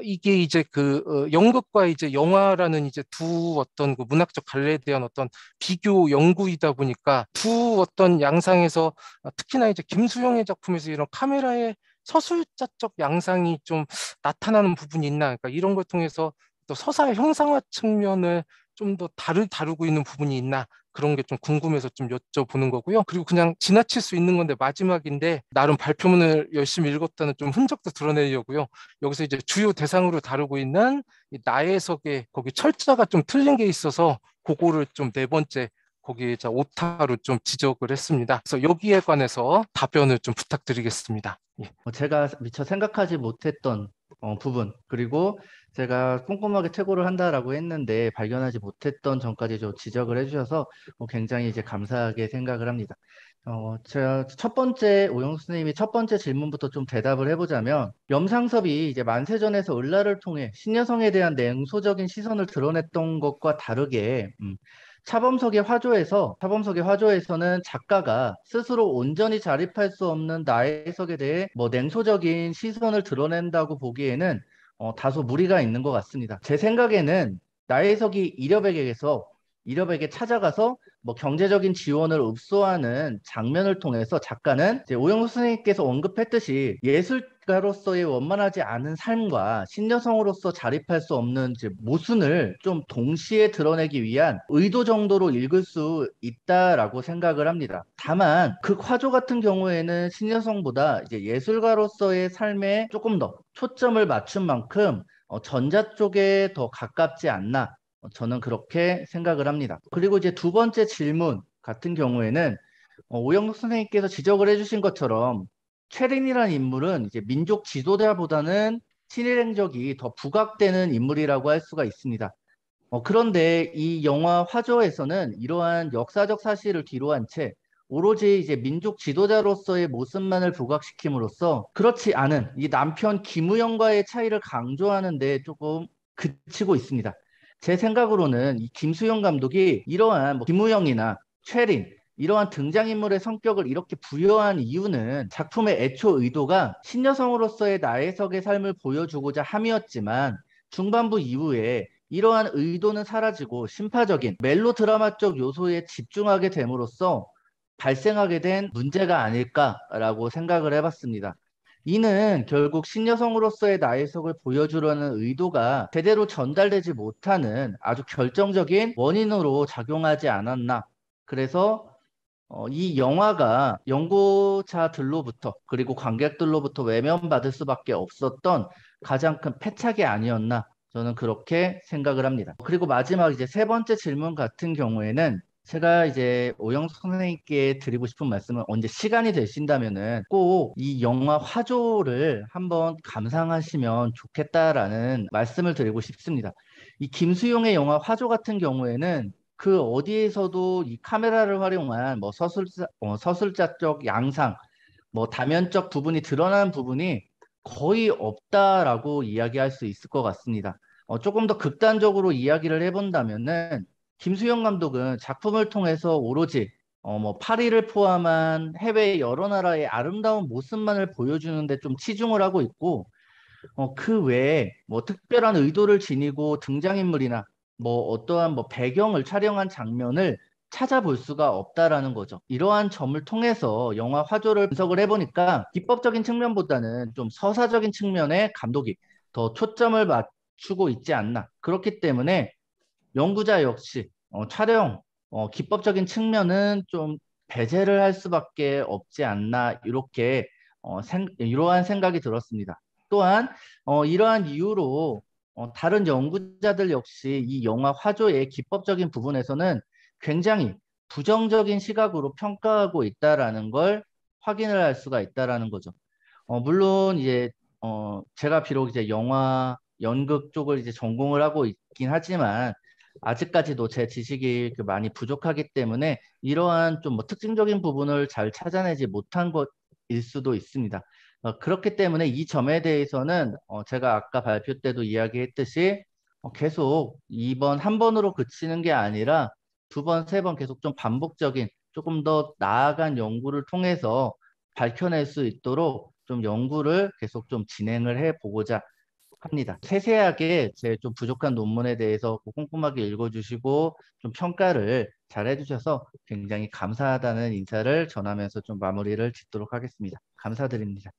이게 이제 그 연극과 이제 영화라는 이제 두 어떤 그 문학적 갈래에 대한 어떤 비교 연구이다 보니까 두 어떤 양상에서 특히나 이제 김수영의 작품에서 이런 카메라의 서술자적 양상이 좀 나타나는 부분이 있나, 그러니까 이런 걸 통해서 또 서사의 형상화 측면을 좀 더 다루고 있는 부분이 있나, 그런 게 좀 궁금해서 좀 여쭤보는 거고요. 그리고 그냥 지나칠 수 있는 건데 마지막인데, 나름 발표문을 열심히 읽었다는 좀 흔적도 드러내려고요. 여기서 이제 주요 대상으로 다루고 있는 이 나혜석의 거기 철자가 좀 틀린 게 있어서 그거를 좀 네 번째 거기 오타로 좀 지적을 했습니다. 그래서 여기에 관해서 답변을 좀 부탁드리겠습니다. 예. 제가 미처 생각하지 못했던 부분, 그리고 제가 꼼꼼하게 퇴고를 한다라고 했는데 발견하지 못했던 점까지 좀 지적을 해주셔서 굉장히 이제 감사하게 생각을 합니다. 제가 첫 번째, 오영수 선생님이 첫 번째 질문부터 좀 대답을 해보자면, 염상섭이 이제 만세전에서 을라를 통해 신여성에 대한 냉소적인 시선을 드러냈던 것과 다르게, 차범석의 화조에서는 작가가 스스로 온전히 자립할 수 없는 나혜석에 대해 뭐 냉소적인 시선을 드러낸다고 보기에는 다소 무리가 있는 것 같습니다. 제 생각에는 나혜석이 이reb에게 찾아가서 뭐 경제적인 지원을 읍소하는 장면을 통해서 작가는 이제 오영수 선생님께서 언급했듯이 예술가로서의 원만하지 않은 삶과 신여성으로서 자립할 수 없는 이제 모순을 좀 동시에 드러내기 위한 의도 정도로 읽을 수 있다라고 생각을 합니다. 다만 그 화조 같은 경우에는 신여성보다 이제 예술가로서의 삶에 조금 더 초점을 맞춘 만큼 전자 쪽에 더 가깝지 않나, 저는 그렇게 생각을 합니다. 그리고 이제 두 번째 질문 같은 경우에는 오영록 선생님께서 지적을 해주신 것처럼 최린이라는 인물은 이제 민족 지도자보다는 친일 행적이 더 부각되는 인물이라고 할 수가 있습니다. 그런데 이 영화 화조에서는 이러한 역사적 사실을 뒤로한 채 오로지 이제 민족 지도자로서의 모습만을 부각시킴으로써 그렇지 않은 이 남편 김우영과의 차이를 강조하는 데 조금 그치고 있습니다. 제 생각으로는 이 김수영 감독이 이러한 뭐 김우영이나 최린 이러한 등장인물의 성격을 이렇게 부여한 이유는 작품의 애초 의도가 신여성으로서의 나혜석의 삶을 보여주고자 함이었지만, 중반부 이후에 이러한 의도는 사라지고 심파적인 멜로드라마적 요소에 집중하게 됨으로써 발생하게 된 문제가 아닐까라고 생각을 해봤습니다. 이는 결국 신여성으로서의 나혜석을 보여주려는 의도가 제대로 전달되지 못하는 아주 결정적인 원인으로 작용하지 않았나. 그래서 이 영화가 연구자들로부터 그리고 관객들로부터 외면받을 수밖에 없었던 가장 큰 패착이 아니었나, 저는 그렇게 생각을 합니다. 그리고 마지막 이제 세 번째 질문 같은 경우에는 제가 이제 오영석 선생님께 드리고 싶은 말씀은, 언제 시간이 되신다면은 꼭 이 영화 화조를 한번 감상하시면 좋겠다라는 말씀을 드리고 싶습니다. 이 김수용의 영화 화조 같은 경우에는 그 어디에서도 이 카메라를 활용한 뭐 서술자적 양상, 뭐 다면적 부분이 드러나는 부분이 거의 없다라고 이야기할 수 있을 것 같습니다. 조금 더 극단적으로 이야기를 해본다면은 김수영 감독은 작품을 통해서 오로지 뭐 파리를 포함한 해외 여러 나라의 아름다운 모습만을 보여주는데 좀 치중을 하고 있고, 그 외에 뭐 특별한 의도를 지니고 등장인물이나 뭐 어떠한 뭐 배경을 촬영한 장면을 찾아볼 수가 없다라는 거죠. 이러한 점을 통해서 영화 화조를 분석을 해보니까 기법적인 측면보다는 좀 서사적인 측면에 감독이 더 초점을 맞추고 있지 않나. 그렇기 때문에 연구자 역시 촬영, 기법적인 측면은 좀 배제를 할 수밖에 없지 않나, 이러한 생각이 들었습니다. 또한 이러한 이유로 다른 연구자들 역시 이 영화 화조의 기법적인 부분에서는 굉장히 부정적인 시각으로 평가하고 있다라는 걸 확인을 할 수가 있다라는 거죠. 물론 이제 제가 비록 이제 영화 연극 쪽을 이제 전공을 하고 있긴 하지만 아직까지도 제 지식이 많이 부족하기 때문에 이러한 좀 뭐 특징적인 부분을 잘 찾아내지 못한 것일 수도 있습니다. 그렇기 때문에 이 점에 대해서는 제가 아까 발표 때도 이야기했듯이 계속 이번 한 번으로 그치는 게 아니라 두 번, 세 번 계속 좀 반복적인 조금 더 나아간 연구를 통해서 밝혀낼 수 있도록 좀 연구를 계속 좀 진행을 해 보고자 합니다. 세세하게 제 좀 부족한 논문에 대해서 꼼꼼하게 읽어주시고 좀 평가를 잘 해주셔서 굉장히 감사하다는 인사를 전하면서 좀 마무리를 짓도록 하겠습니다. 감사드립니다.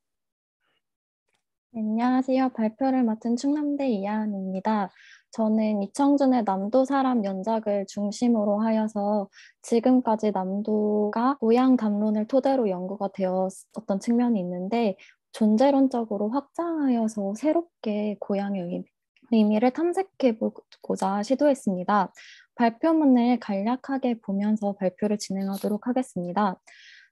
안녕하세요. 발표를 맡은 충남대 이하은입니다. 저는 이청준의 남도 사람 연작을 중심으로 하여서 지금까지 남도가 고향 담론을 토대로 연구가 되었던 측면이 있는데 존재론적으로 확장하여서 새롭게 고향의 의미를 탐색해보고자 시도했습니다. 발표문을 간략하게 보면서 발표를 진행하도록 하겠습니다.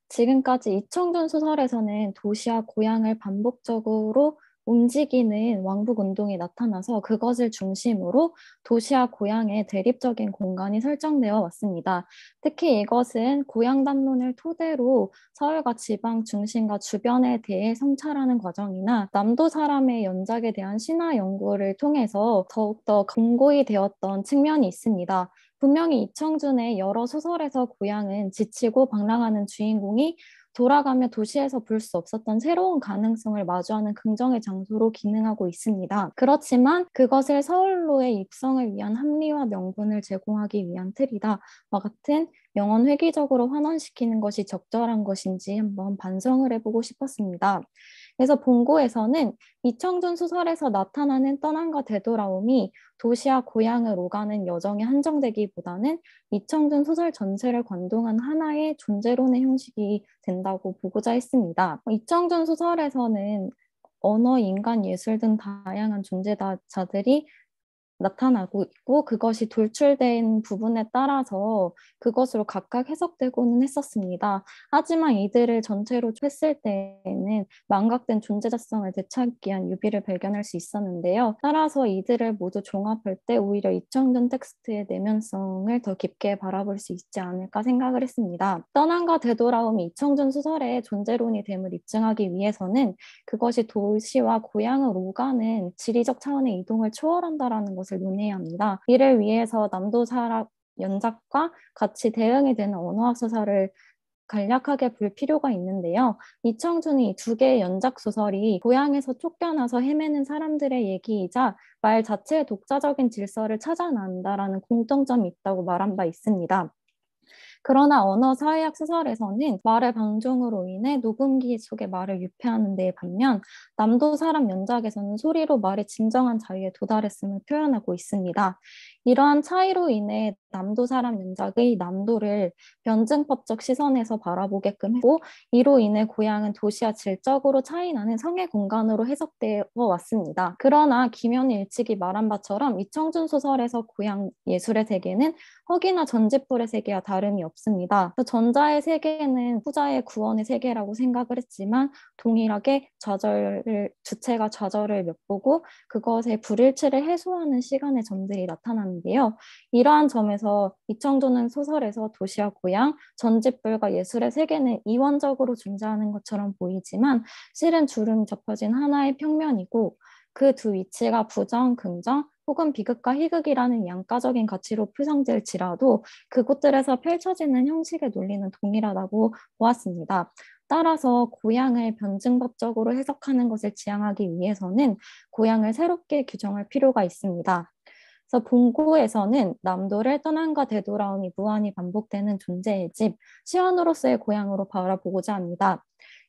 지금까지 이청준 소설에서는 도시와 고향을 반복적으로 움직이는 왕복 운동이 나타나서 그것을 중심으로 도시와 고향의 대립적인 공간이 설정되어 왔습니다. 특히 이것은 고향 담론을 토대로 서울과 지방 중심과 주변에 대해 성찰하는 과정이나 남도 사람의 연작에 대한 신화 연구를 통해서 더욱더 공고히 되었던 측면이 있습니다. 분명히 이청준의 여러 소설에서 고향은 지치고 방랑하는 주인공이 돌아가며 도시에서 볼 수 없었던 새로운 가능성을 마주하는 긍정의 장소로 기능하고 있습니다. 그렇지만 그것을 서울로의 입성을 위한 합리화 명분을 제공하기 위한 틀이다와 같은 명언 획기적으로 환원시키는 것이 적절한 것인지 한번 반성을 해보고 싶었습니다. 그래서 본고에서는 이청준 소설에서 나타나는 떠남과 되돌아옴이 도시와 고향을 오가는 여정에 한정되기보다는 이청준 소설 전체를 관통한 하나의 존재론의 형식이 된다고 보고자 했습니다. 이청준 소설에서는 언어, 인간, 예술 등 다양한 존재자들이 나타나고 있고 그것이 돌출된 부분에 따라서 그것으로 각각 해석되고는 했었습니다. 하지만 이들을 전체로 했을 때에는 망각된 존재자성을 되찾기 위한 유비를 발견할 수 있었는데요. 따라서 이들을 모두 종합할 때 오히려 이청준 텍스트의 내면성을 더 깊게 바라볼 수 있지 않을까 생각을 했습니다. 떠남과 되돌아옴이 이청준 소설의 존재론이 됨을 입증하기 위해서는 그것이 도시와 고향을 오가는 지리적 차원의 이동을 초월한다라는 것을 논해야 합니다. 이를 위해서 남도사람 연작과 같이 대응이 되는 언어학 서사를 간략하게 볼 필요가 있는데요. 이청준이 두 개의 연작 소설이 고향에서 쫓겨나서 헤매는 사람들의 얘기이자 말 자체의 독자적인 질서를 찾아낸다라는 공통점이 있다고 말한 바 있습니다. 그러나 언어 사회학 소설에서는 말의 방종으로 인해 녹음기 속에 말을 유폐하는 데에 반면 남도 사람 연작에서는 소리로 말의 진정한 자유에 도달했음을 표현하고 있습니다. 이러한 차이로 인해 남도 사람 연작의 남도를 변증법적 시선에서 바라보게끔 했고 이로 인해 고향은 도시와 질적으로 차이나는 성의 공간으로 해석되어 왔습니다. 그러나 김현희 일찍이 말한 바처럼 이청준 소설에서 고향 예술의 세계는 허기나 전지불의 세계와 다름이 없습니다. 전자의 세계는 후자의 구원의 세계라고 생각을 했지만 동일하게 주체가 좌절을 엿보고 그것의 불일치를 해소하는 시간의 점들이 나타나는데요. 이러한 점에서 이청준은 소설에서 도시와 고향, 전지불과 예술의 세계는 이원적으로 존재하는 것처럼 보이지만 실은 주름이 접혀진 하나의 평면이고 그 두 위치가 부정, 긍정, 혹은 비극과 희극이라는 양가적인 가치로 표상될지라도 그곳들에서 펼쳐지는 형식의 논리는 동일하다고 보았습니다. 따라서 고향을 변증법적으로 해석하는 것을 지향하기 위해서는 고향을 새롭게 규정할 필요가 있습니다. 그래서 본고에서는 남도를 떠남과 되돌아옴이 무한히 반복되는 존재의 집, 시원으로서의 고향으로 바라보고자 합니다.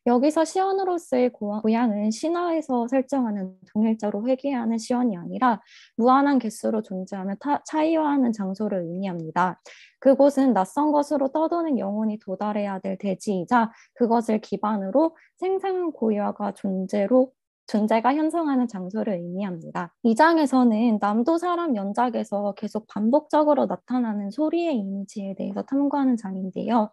여기서 시원으로서의 고향은 신화에서 설정하는 동일자로 회귀하는 시원이 아니라 무한한 개수로 존재하며 차이화하는 장소를 의미합니다. 그곳은 낯선 것으로 떠도는 영혼이 도달해야 될 대지이자 그것을 기반으로 생생한 고유화가 존재로 존재가 형성하는 장소를 의미합니다. 이 장에서는 남도 사람 연작에서 계속 반복적으로 나타나는 소리의 이미지에 대해서 탐구하는 장인데요.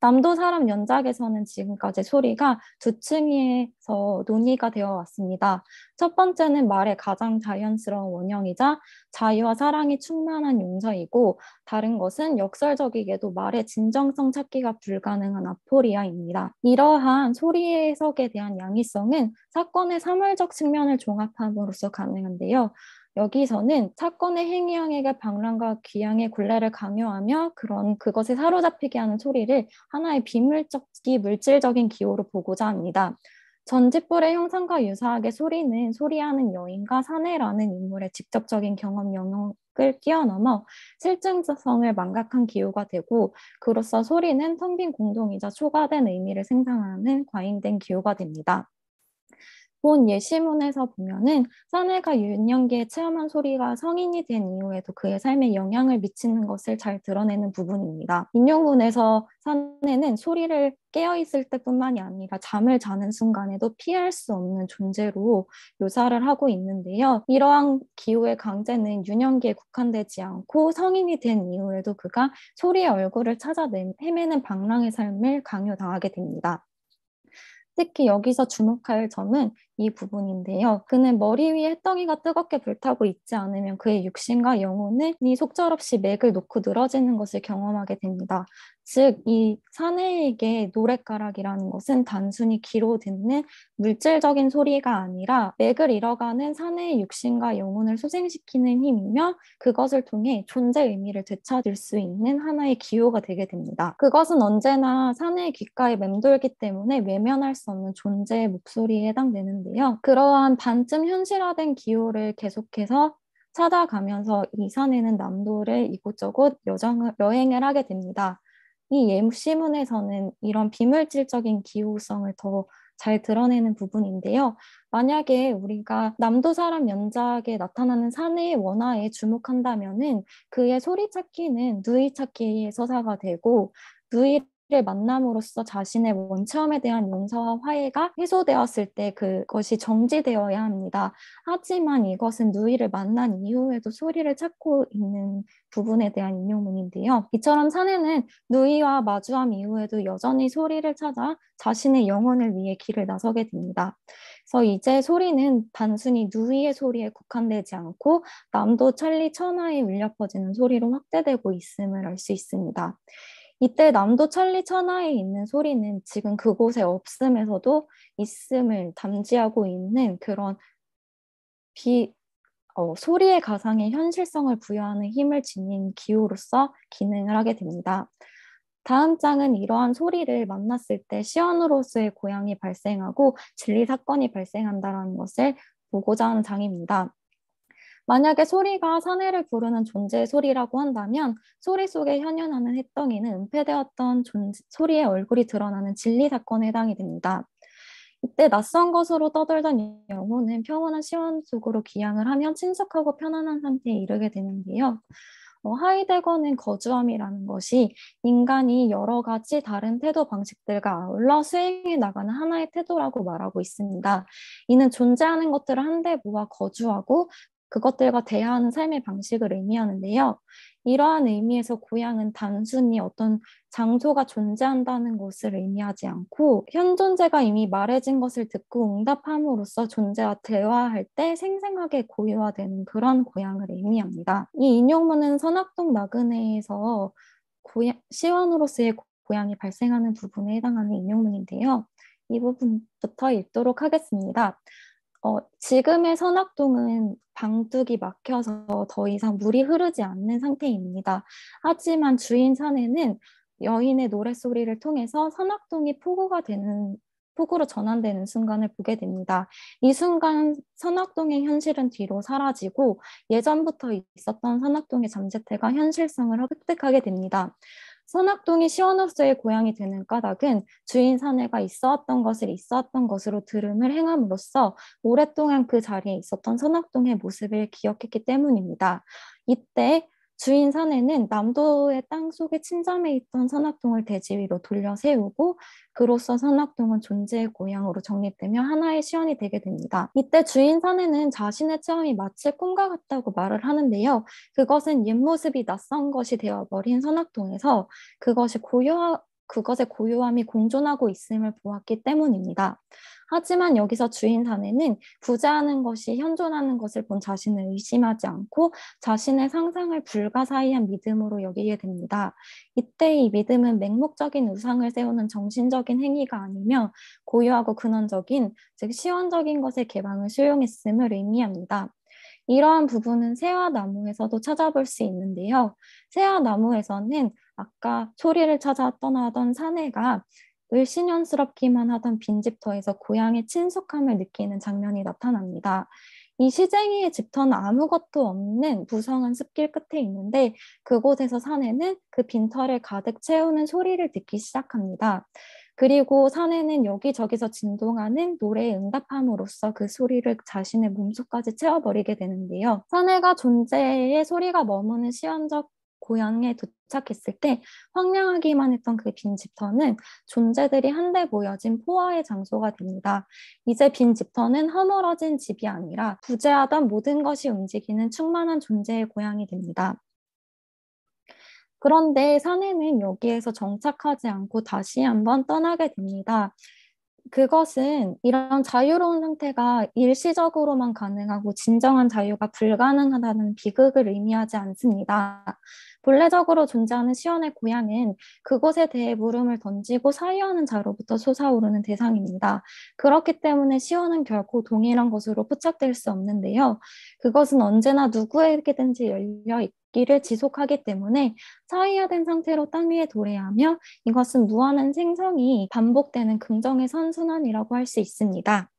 남도 사람 연작에서는 지금까지 소리가 두 층에서 논의가 되어 왔습니다. 첫 번째는 말의 가장 자연스러운 원형이자 자유와 사랑이 충만한 용서이고, 다른 것은 역설적이게도 말의 진정성 찾기가 불가능한 아포리아입니다. 이러한 소리의 해석에 대한 양의성은 사건의 사물적 측면을 종합함으로써 가능한데요. 여기서는 사건의 행위형에게 방랑과 귀향의 굴레를 강요하며 그것에 사로잡히게 하는 소리를 하나의 물질적인 기호로 보고자 합니다. 전직불의 형상과 유사하게 소리는 소리하는 여인과 사내라는 인물의 직접적인 경험 영역을 뛰어넘어 실증성을 망각한 기호가 되고, 그로써 소리는 텅 빈 공동이자 초과된 의미를 생산하는 과잉된 기호가 됩니다. 본 예시문에서 보면은 사내가 유년기에 체험한 소리가 성인이 된 이후에도 그의 삶에 영향을 미치는 것을 잘 드러내는 부분입니다. 인용문에서 사내는 소리를 깨어있을 때뿐만이 아니라 잠을 자는 순간에도 피할 수 없는 존재로 묘사를 하고 있는데요. 이러한 기호의 강제는 유년기에 국한되지 않고 성인이 된 이후에도 그가 소리의 얼굴을 찾아 헤매는 방랑의 삶을 강요당하게 됩니다. 특히 여기서 주목할 점은 이 부분인데요. 그는 머리 위에 햇덩이가 뜨겁게 불타고 있지 않으면 그의 육신과 영혼이 속절없이 맥을 놓고 늘어지는 것을 경험하게 됩니다. 즉, 이 사내에게 노랫가락이라는 것은 단순히 귀로 듣는 물질적인 소리가 아니라 맥을 잃어가는 사내의 육신과 영혼을 소생시키는 힘이며, 그것을 통해 존재 의미를 되찾을 수 있는 하나의 기호가 되게 됩니다. 그것은 언제나 사내의 귓가에 맴돌기 때문에 외면할 수 없는 존재의 목소리에 해당되는데요. 그러한 반쯤 현실화된 기호를 계속해서 찾아가면서 이 사내는 남도를 이곳저곳 여행을 하게 됩니다. 이 예시문에서는 이런 비물질적인 기호성을 더 잘 드러내는 부분인데요. 만약에 우리가 남도 사람 연작에 나타나는 사내의 원화에 주목한다면은 그의 소리 찾기는 누이 찾기의 서사가 되고, 누이를 만남으로써 자신의 원체험에 대한 용서와 화해가 해소되었을 때 그것이 정지되어야 합니다. 하지만 이것은 누이를 만난 이후에도 소리를 찾고 있는 부분에 대한 인용문인데요. 이처럼 사내는 누이와 마주함 이후에도 여전히 소리를 찾아 자신의 영혼을 위해 길을 나서게 됩니다. 그래서 이제 소리는 단순히 누이의 소리에 국한되지 않고 남도 천리 천하에 울려 퍼지는 소리로 확대되고 있음을 알 수 있습니다. 이때 남도 천리 천하에 있는 소리는 지금 그곳에 없음에서도 있음을 담지하고 있는 그런 소리의 가상의 현실성을 부여하는 힘을 지닌 기호로서 기능을 하게 됩니다. 다음 장은 이러한 소리를 만났을 때 시원으로서의 고향이 발생하고 진리 사건이 발생한다는 것을 보고자 하는 장입니다. 만약에 소리가 사내를 부르는 존재의 소리라고 한다면 소리 속에 현현하는 햇덩이는 은폐되었던 소리의 얼굴이 드러나는 진리 사건에 해당이 됩니다. 이때 낯선 것으로 떠돌던 영혼은 평온한 시원 속으로 귀향을 하면 친숙하고 편안한 상태에 이르게 되는데요. 하이데거는 거주함이라는 것이 인간이 여러 가지 다른 태도 방식들과 아울러 수행해 나가는 하나의 태도라고 말하고 있습니다. 이는 존재하는 것들을 한데 모아 거주하고 그것들과 대화하는 삶의 방식을 의미하는데요. 이러한 의미에서 고향은 단순히 어떤 장소가 존재한다는 것을 의미하지 않고 현 존재가 이미 말해진 것을 듣고 응답함으로써 존재와 대화할 때 생생하게 고유화되는 그런 고향을 의미합니다. 이 인용문은 선악동 나그네에서 시원으로서의 고향이 발생하는 부분에 해당하는 인용문인데요. 이 부분부터 읽도록 하겠습니다. 지금의 선악동은 방둑이 막혀서 더 이상 물이 흐르지 않는 상태입니다. 하지만 주인 사내는 여인의 노랫소리를 통해서 선악동이 폭우로 전환되는 순간을 보게 됩니다. 이 순간 선악동의 현실은 뒤로 사라지고 예전부터 있었던 선악동의 잠재태가 현실성을 획득하게 됩니다. 선악동이 시원으로서의 고향이 되는 까닭은 주인 사내가 있어왔던 것을 있어왔던 것으로 들음을 행함으로써 오랫동안 그 자리에 있었던 선악동의 모습을 기억했기 때문입니다. 이때 주인 사내는 남도의 땅 속에 침잠해 있던 선악동을 대지 위로 돌려 세우고 그로써 선악동은 존재의 고향으로 정립되며 하나의 시원이 되게 됩니다. 이때 주인 사내는 자신의 체험이 마치 꿈과 같다고 말을 하는데요. 그것은 옛 모습이 낯선 것이 되어버린 선악동에서 그것의 고요함이 공존하고 있음을 보았기 때문입니다. 하지만 여기서 주인 사내는 부재하는 것이 현존하는 것을 본 자신을 의심하지 않고 자신의 상상을 불가사의한 믿음으로 여기게 됩니다. 이때 이 믿음은 맹목적인 우상을 세우는 정신적인 행위가 아니며 고유하고 근원적인, 즉 시원적인 것의 개방을 수용했음을 의미합니다. 이러한 부분은 새와나무에서도 찾아볼 수 있는데요. 새와나무에서는 아까 소리를 찾아 떠나던 사내가 을씨년스럽기만 하던 빈집터에서 고향의 친숙함을 느끼는 장면이 나타납니다. 이 시쟁이의 집터는 아무것도 없는 부성한 숲길 끝에 있는데 그곳에서 사내는 그 빈터를 가득 채우는 소리를 듣기 시작합니다. 그리고 사내는 여기저기서 진동하는 노래에 응답함으로써 그 소리를 자신의 몸속까지 채워버리게 되는데요. 사내가 존재의 소리가 머무는 시원적 고향에 도착했을 때 황량하기만 했던 그 빈 집터는 존재들이 한데 모여진 포화의 장소가 됩니다. 이제 빈 집터는 허물어진 집이 아니라 부재하던 모든 것이 움직이는 충만한 존재의 고향이 됩니다. 그런데 사내는 여기에서 정착하지 않고 다시 한번 떠나게 됩니다. 그것은 이런 자유로운 상태가 일시적으로만 가능하고 진정한 자유가 불가능하다는 비극을 의미하지 않습니다. 본래적으로 존재하는 시원의 고향은 그곳에 대해 물음을 던지고 사유하는 자로부터 솟아오르는 대상입니다. 그렇기 때문에 시원은 결코 동일한 것으로 포착될 수 없는데요. 그것은 언제나 누구에게든지 열려 있기를 지속하기 때문에 사이화된 상태로 땅 위에 도래하며 이것은 무한한 생성이 반복되는 긍정의 선순환이라고 할 수 있습니다.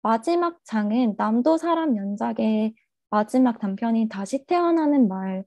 마지막 장은 남도 사람 연작의 마지막 단편인 다시 태어나는 말을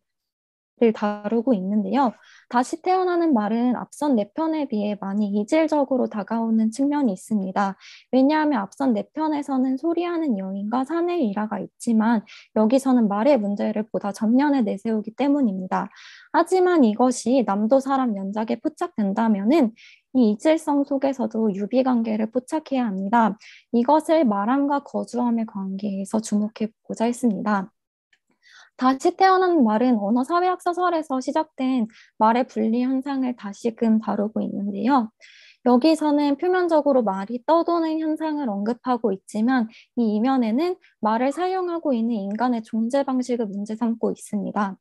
다루고 있는데요. 다시 태어나는 말은 앞선 4편에 비해 많이 이질적으로 다가오는 측면이 있습니다. 왜냐하면 앞선 4편에서는 소리하는 여인과 사내의 일화가 있지만 여기서는 말의 문제를 보다 전면에 내세우기 때문입니다. 하지만 이것이 남도 사람 연작에 포착된다면은 이 이질성 속에서도 유비관계를 포착해야 합니다. 이것을 말함과 거주함의 관계에서 주목해보고자 했습니다. 다시 태어난 말은 언어사회학 소설에서 시작된 말의 분리 현상을 다시금 다루고 있는데요. 여기서는 표면적으로 말이 떠도는 현상을 언급하고 있지만 이 이면에는 말을 사용하고 있는 인간의 존재 방식을 문제 삼고 있습니다.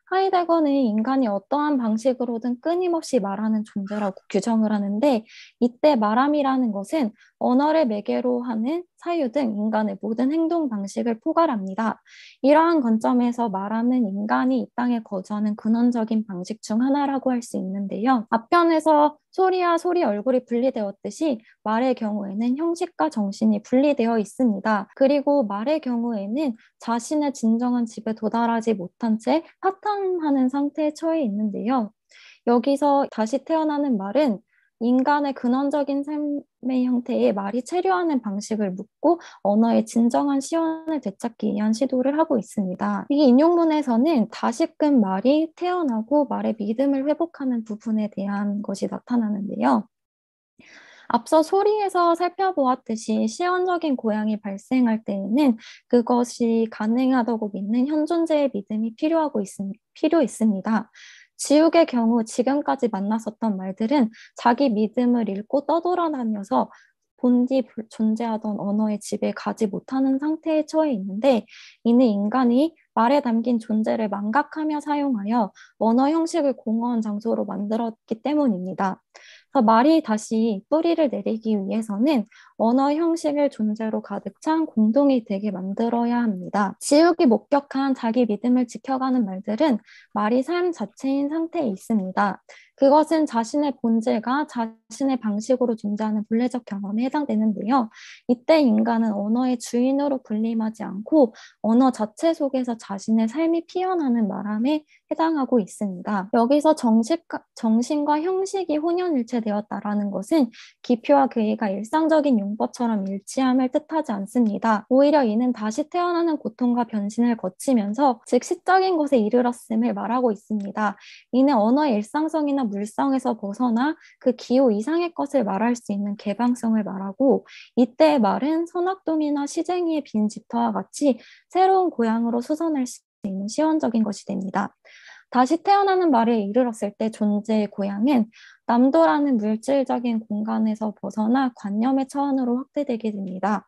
하이데거는 인간이 어떠한 방식으로든 끊임없이 말하는 존재라고 규정을 하는데 이때 말함이라는 것은 언어를 매개로 하는 사유 등 인간의 모든 행동 방식을 포괄합니다. 이러한 관점에서 말함은 인간이 이 땅에 거주하는 근원적인 방식 중 하나라고 할 수 있는데요. 앞편에서 소리와 소리 얼굴이 분리되었듯이 말의 경우에는 형식과 정신이 분리되어 있습니다. 그리고 말의 경우에는 자신의 진정한 집에 도달하지 못한 채 파탄하는 상태에 처해 있는데요. 여기서 다시 태어나는 말은 인간의 근원적인 삶의 형태에 말이 체류하는 방식을 묻고 언어의 진정한 시원을 되찾기 위한 시도를 하고 있습니다. 이 인용문에서는 다시금 말이 태어나고 말의 믿음을 회복하는 부분에 대한 것이 나타나는데요. 앞서 소리에서 살펴보았듯이 시원적인 고향이 발생할 때에는 그것이 가능하다고 믿는 현존재의 믿음이 필요했습니다. 지옥의 경우 지금까지 만났었던 말들은 자기 믿음을 잃고 떠돌아다녀서 본디 존재하던 언어의 집에 가지 못하는 상태에 처해 있는데 이는 인간이 말에 담긴 존재를 망각하며 사용하여 언어 형식을 공허한 장소로 만들었기 때문입니다. 그래서 말이 다시 뿌리를 내리기 위해서는 언어 형식을 존재로 가득 찬 공동이 되게 만들어야 합니다. 지옥이 목격한 자기 믿음을 지켜가는 말들은 말이 삶 자체인 상태에 있습니다. 그것은 자신의 본질과 자신의 방식으로 존재하는 본래적 경험에 해당되는데요. 이때 인간은 언어의 주인으로 군림하지 않고 언어 자체 속에서 자신의 삶이 피어나는 말함에 해당하고 있습니다. 여기서 정신과 형식이 혼연일체되었다라는 것은 기표와 괴이가 일상적인 용법처럼 일치함을 뜻하지 않습니다. 오히려 이는 다시 태어나는 고통과 변신을 거치면서 즉 시적인 것에 이르렀음을 말하고 있습니다. 이는 언어의 일상성이나 물성에서 벗어나 그 기호 이상의 것을 말할 수 있는 개방성을 말하고, 이때의 말은 선악동이나 시쟁이의 빈 집터와 같이 새로운 고향으로 수선할 수 있는 시원적인 것이 됩니다. 다시 태어나는 말에 이르렀을 때 존재의 고향은 남도라는 물질적인 공간에서 벗어나 관념의 차원으로 확대되게 됩니다.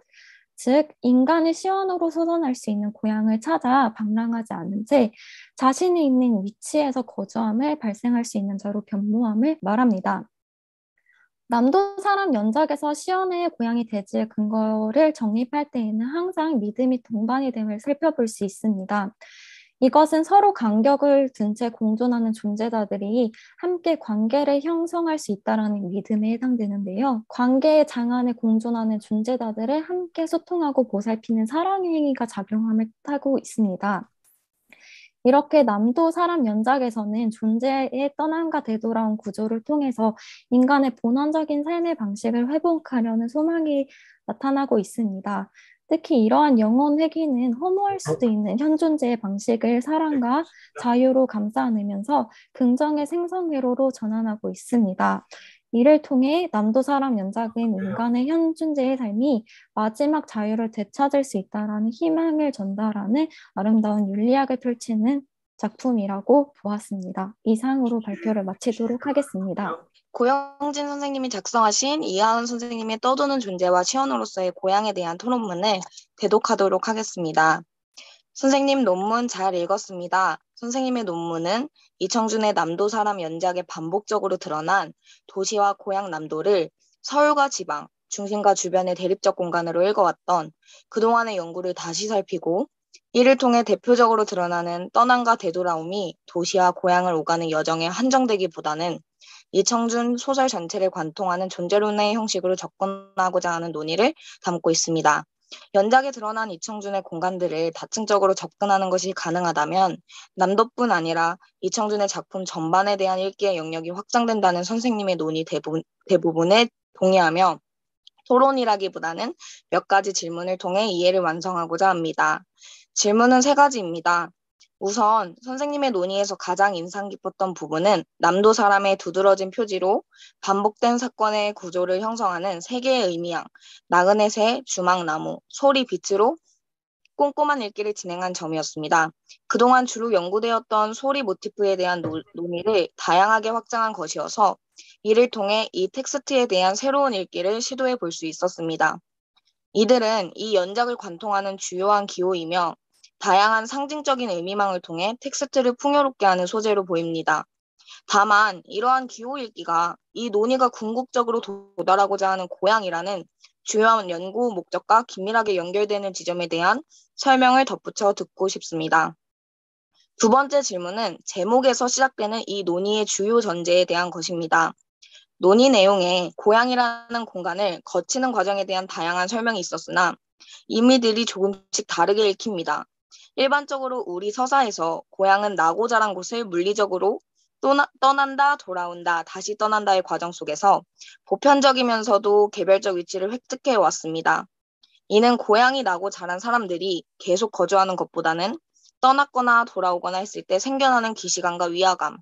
즉 인간이 시원으로 솟아날 수 있는 고향을 찾아 방랑하지 않은 채 자신이 있는 위치에서 거주함을 발생할 수 있는 자로 변모함을 말합니다. 남도 사람 연작에서 시연의 고향이 대지의 근거를 정립할 때에는 항상 믿음이 동반이 됨을 살펴볼 수 있습니다. 이것은 서로 간격을 둔 채 공존하는 존재자들이 함께 관계를 형성할 수 있다는 믿음에 해당되는데요. 관계의 장안에 공존하는 존재자들을 함께 소통하고 보살피는 사랑의 행위가 작용함을 뜻하고 있습니다. 이렇게 남도 사람 연작에서는 존재의 떠남과 되돌아온 구조를 통해서 인간의 본원적인 삶의 방식을 회복하려는 소망이 나타나고 있습니다. 특히 이러한 영혼 회귀는 허무할 수도 있는 현존재의 방식을 사랑과 자유로 감싸 안으면서 긍정의 생성회로로 전환하고 있습니다. 이를 통해 남도 사람 연작은 인간의 현존재의 삶이 마지막 자유를 되찾을 수 있다는 희망을 전달하는 아름다운 윤리학을 펼치는 작품이라고 보았습니다. 이상으로 발표를 마치도록 하겠습니다. 고영진 선생님이 작성하신 이하은 선생님의 떠도는 존재와 시연으로서의 고향에 대한 토론문을 대독하도록 하겠습니다. 선생님 논문 잘 읽었습니다. 선생님의 논문은 이청준의 남도 사람 연작에 반복적으로 드러난 도시와 고향 남도를 서울과 지방, 중심과 주변의 대립적 공간으로 읽어왔던 그동안의 연구를 다시 살피고, 이를 통해 대표적으로 드러나는 떠남과 되돌아옴이 도시와 고향을 오가는 여정에 한정되기보다는 이청준 소설 전체를 관통하는 존재론의 형식으로 접근하고자 하는 논의를 담고 있습니다. 연작에 드러난 이청준의 공간들을 다층적으로 접근하는 것이 가능하다면 남도뿐 아니라 이청준의 작품 전반에 대한 읽기의 영역이 확장된다는 선생님의 논의 대부분에 동의하며 토론이라기보다는 몇 가지 질문을 통해 이해를 완성하고자 합니다. 질문은 3가지입니다. 우선 선생님의 논의에서 가장 인상 깊었던 부분은 남도 사람의 두드러진 표지로 반복된 사건의 구조를 형성하는 3개의 의미양, 나그네 새, 주막나무, 소리, 빛으로 꼼꼼한 읽기를 진행한 점이었습니다. 그동안 주로 연구되었던 소리 모티프에 대한 논의를 다양하게 확장한 것이어서 이를 통해 이 텍스트에 대한 새로운 읽기를 시도해 볼 수 있었습니다. 이들은 이 연작을 관통하는 주요한 기호이며 다양한 상징적인 의미망을 통해 텍스트를 풍요롭게 하는 소재로 보입니다. 다만 이러한 기호 읽기가 이 논의가 궁극적으로 도달하고자 하는 고향이라는 주요한 연구 목적과 긴밀하게 연결되는 지점에 대한 설명을 덧붙여 듣고 싶습니다. 2번째 질문은 제목에서 시작되는 이 논의의 주요 전제에 대한 것입니다. 논의 내용에 고향이라는 공간을 거치는 과정에 대한 다양한 설명이 있었으나 의미들이 조금씩 다르게 읽힙니다. 일반적으로 우리 서사에서 고향은 나고 자란 곳을 물리적으로 떠난다, 돌아온다, 다시 떠난다의 과정 속에서 보편적이면서도 개별적 위치를 획득해 왔습니다. 이는 고향이 나고 자란 사람들이 계속 거주하는 것보다는 떠났거나 돌아오거나 했을 때 생겨나는 기시감과 위화감,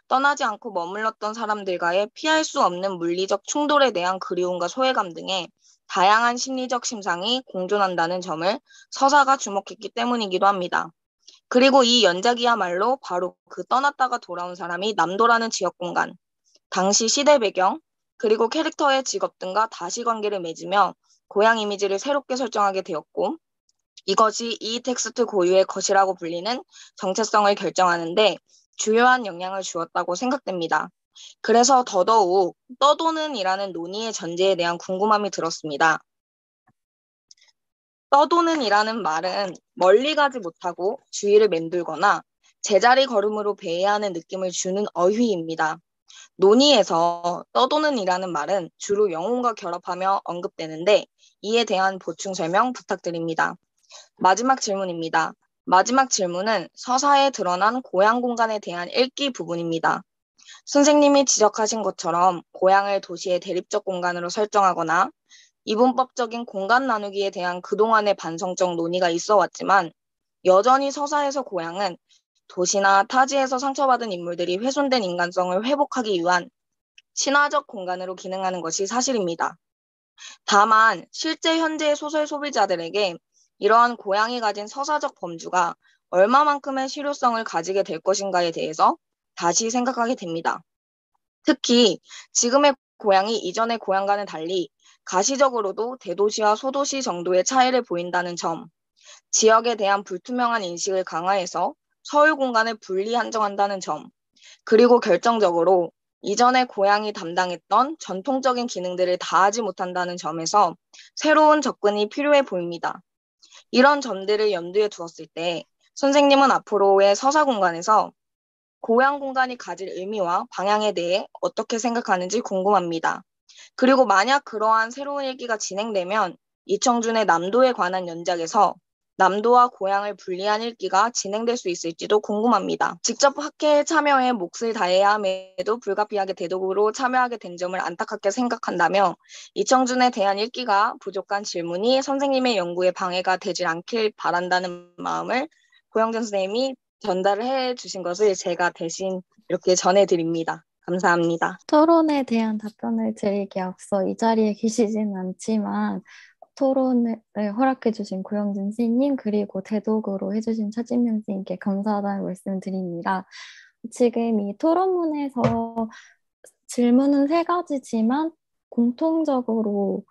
떠나지 않고 머물렀던 사람들과의 피할 수 없는 물리적 충돌에 대한 그리움과 소외감 등의 다양한 심리적 심상이 공존한다는 점을 서사가 주목했기 때문이기도 합니다. 그리고 이 연작이야말로 바로 그 떠났다가 돌아온 사람이 남도라는 지역 공간, 당시 시대 배경, 그리고 캐릭터의 직업 등과 다시 관계를 맺으며 고향 이미지를 새롭게 설정하게 되었고, 이것이 이 텍스트 고유의 것이라고 불리는 정체성을 결정하는데 주요한 영향을 주었다고 생각됩니다. 그래서 더더욱 떠도는 이라는 논의의 전제에 대한 궁금함이 들었습니다. 떠도는 이라는 말은 멀리 가지 못하고 주위를 맴돌거나 제자리 걸음으로 배회하는 느낌을 주는 어휘입니다. 논의에서 떠도는 이라는 말은 주로 영혼과 결합하며 언급되는데 이에 대한 보충 설명 부탁드립니다. 마지막 질문입니다. 마지막 질문은 서사에 드러난 고향 공간에 대한 읽기 부분입니다. 선생님이 지적하신 것처럼 고향을 도시의 대립적 공간으로 설정하거나 이분법적인 공간 나누기에 대한 그동안의 반성적 논의가 있어 왔지만 여전히 서사에서 고향은 도시나 타지에서 상처받은 인물들이 훼손된 인간성을 회복하기 위한 신화적 공간으로 기능하는 것이 사실입니다. 다만 실제 현재의 소설 소비자들에게 이러한 고향이 가진 서사적 범주가 얼마만큼의 실효성을 가지게 될 것인가에 대해서 다시 생각하게 됩니다. 특히 지금의 고향이 이전의 고향과는 달리 가시적으로도 대도시와 소도시 정도의 차이를 보인다는 점, 지역에 대한 불투명한 인식을 강화해서 서울 공간을 분리 한정한다는 점, 그리고 결정적으로 이전의 고향이 담당했던 전통적인 기능들을 다하지 못한다는 점에서 새로운 접근이 필요해 보입니다. 이런 점들을 염두에 두었을 때 선생님은 앞으로의 서사 공간에서 고향 공간이 가질 의미와 방향에 대해 어떻게 생각하는지 궁금합니다. 그리고 만약 그러한 새로운 읽기가 진행되면 이청준의 남도에 관한 연작에서 남도와 고향을 분리한 읽기가 진행될 수 있을지도 궁금합니다. 직접 학회에 참여해 몫을 다해야 함에도 불가피하게 대독으로 참여하게 된 점을 안타깝게 생각한다며 이청준에 대한 읽기가 부족한 질문이 선생님의 연구에 방해가 되질 않길 바란다는 마음을 고영준 선생님이 전달을 해주신 것을 제가 대신 이렇게 전해드립니다. 감사합니다. 토론에 대한 답변을 드리기 앞서 이 자리에 계시진 않지만 토론을 허락해 주신 고영진 선생님 그리고 대독으로 해주신 차진명 선생님께 감사하다는 말씀 드립니다. 지금 이 토론문에서 질문은 3가지지만 공통적으로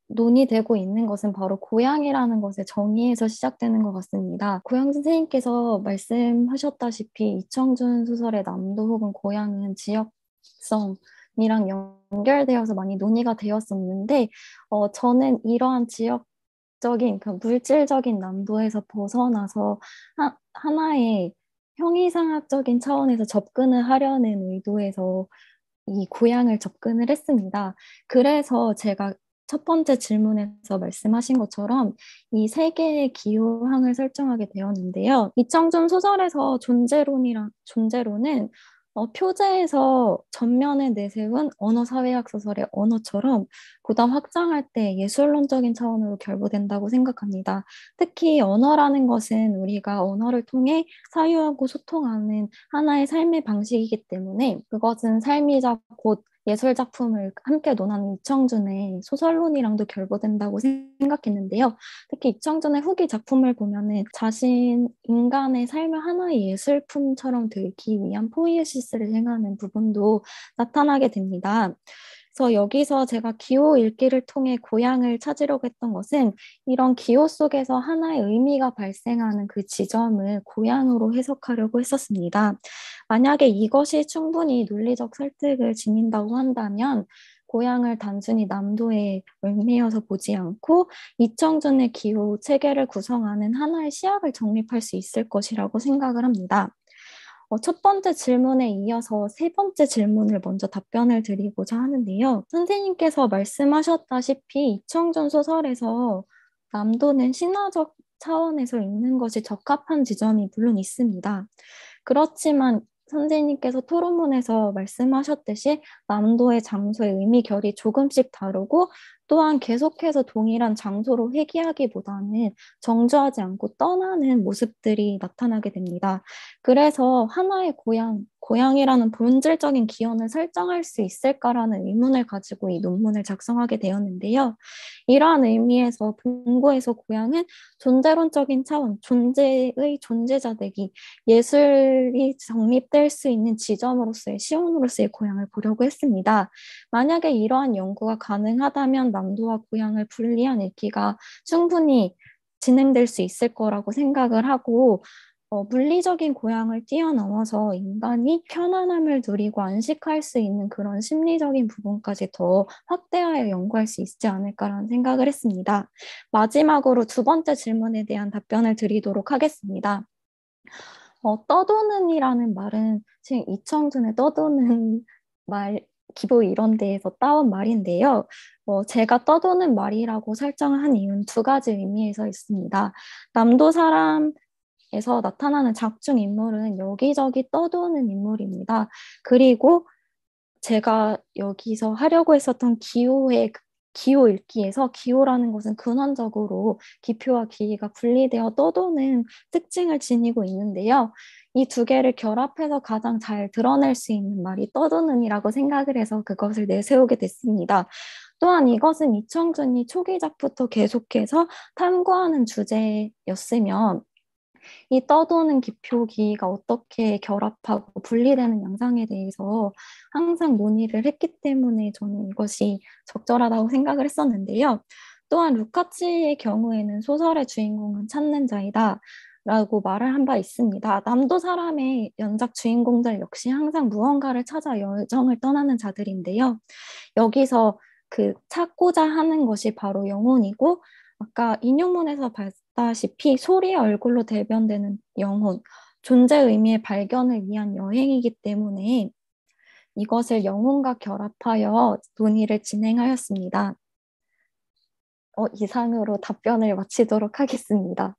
논의되고 있는 것은 바로 고향이라는 것의 정의에서 시작되는 것 같습니다. 고영진 선생님께서 말씀하셨다시피 이청준 소설의 남도 혹은 고향은 지역성이랑 연결되어서 많이 논의가 되었었는데 저는 이러한 지역적인 물질적인 남도에서 벗어나서 하나의 형이상학적인 차원에서 접근을 하려는 의도에서 이 고향을 접근을 했습니다. 그래서 제가 첫 번째 질문에서 말씀하신 것처럼 이 3개의 기호항을 설정하게 되었는데요. 이청준 소설에서 존재론은 표제에서 전면에 내세운 언어사회학 소설의 언어처럼 보다 확장할 때 예술론적인 차원으로 결부된다고 생각합니다. 특히 언어라는 것은 우리가 언어를 통해 사유하고 소통하는 하나의 삶의 방식이기 때문에 그것은 삶이자 곧 예술 작품을 함께 논하는 이청준의 소설론이랑도 결부된다고 생각했는데요. 특히 이청준의 후기 작품을 보면은 인간의 삶을 하나의 예술품처럼 들기 위한 포이에시스를 행하는 부분도 나타나게 됩니다. 그래서 여기서 제가 기호 읽기를 통해 고향을 찾으려고 했던 것은 이런 기호 속에서 하나의 의미가 발생하는 그 지점을 고향으로 해석하려고 했었습니다. 만약에 이것이 충분히 논리적 설득을 지닌다고 한다면 고향을 단순히 남도에 얽매여서 보지 않고 이청준의 기호 체계를 구성하는 하나의 시각을 정립할 수 있을 것이라고 생각을 합니다. 첫 번째 질문에 이어서 3번째 질문을 먼저 답변을 드리고자 하는데요. 선생님께서 말씀하셨다시피 이청준 소설에서 남도는 신화적 차원에서 읽는 것이 적합한 지점이 물론 있습니다. 그렇지만 선생님께서 토론문에서 말씀하셨듯이 남도의 장소의 의미 결이 조금씩 다르고 또한 계속해서 동일한 장소로 회귀하기보다는 정주하지 않고 떠나는 모습들이 나타나게 됩니다. 그래서 하나의 고향이라는 본질적인 기원을 설정할 수 있을까라는 의문을 가지고 이 논문을 작성하게 되었는데요. 이러한 의미에서 본고에서 고향은 존재론적인 차원, 존재의 존재자되기, 예술이 정립될 수 있는 지점으로서의 시온으로서의 고향을 보려고 했습니다. 만약에 이러한 연구가 가능하다면 남도와 고향을 분리한 읽기가 충분히 진행될 수 있을 거라고 생각을 하고 물리적인 고향을 뛰어넘어서 인간이 편안함을 누리고 안식할 수 있는 그런 심리적인 부분까지 더 확대하여 연구할 수 있지 않을까라는 생각을 했습니다. 마지막으로 2번째 질문에 대한 답변을 드리도록 하겠습니다. 떠도는이라는 말은 지금 이청준의 떠도는 말 기보 이런 데에서 따온 말인데요. 제가 떠도는 말이라고 설정한 이유는 2가지 의미에서 있습니다. 남도 사람 에서 나타나는 작중 인물은 여기저기 떠도는 인물입니다. 그리고 제가 여기서 하려고 했었던 기호 읽기에서 기호라는 것은 근원적으로 기표와 기의가 분리되어 떠도는 특징을 지니고 있는데요. 이 두 개를 결합해서 가장 잘 드러낼 수 있는 말이 떠도는이라고 생각을 해서 그것을 내세우게 됐습니다. 또한 이것은 이청준이 초기작부터 계속해서 탐구하는 주제였으며 이 떠도는 기표기가 어떻게 결합하고 분리되는 양상에 대해서 항상 논의를 했기 때문에 저는 이것이 적절하다고 생각을 했었는데요. 또한 루카치의 경우에는 소설의 주인공은 찾는 자이다 라고 말을 한 바 있습니다. 남도 사람의 연작 주인공들 역시 항상 무언가를 찾아 여정을 떠나는 자들인데요. 여기서 그 찾고자 하는 것이 바로 영혼이고 아까 인용문에서 봤다시피 소리의 얼굴로 대변되는 영혼, 존재 의미의 발견을 위한 여행이기 때문에 이것을 영혼과 결합하여 논의를 진행하였습니다. 이상으로 답변을 마치도록 하겠습니다.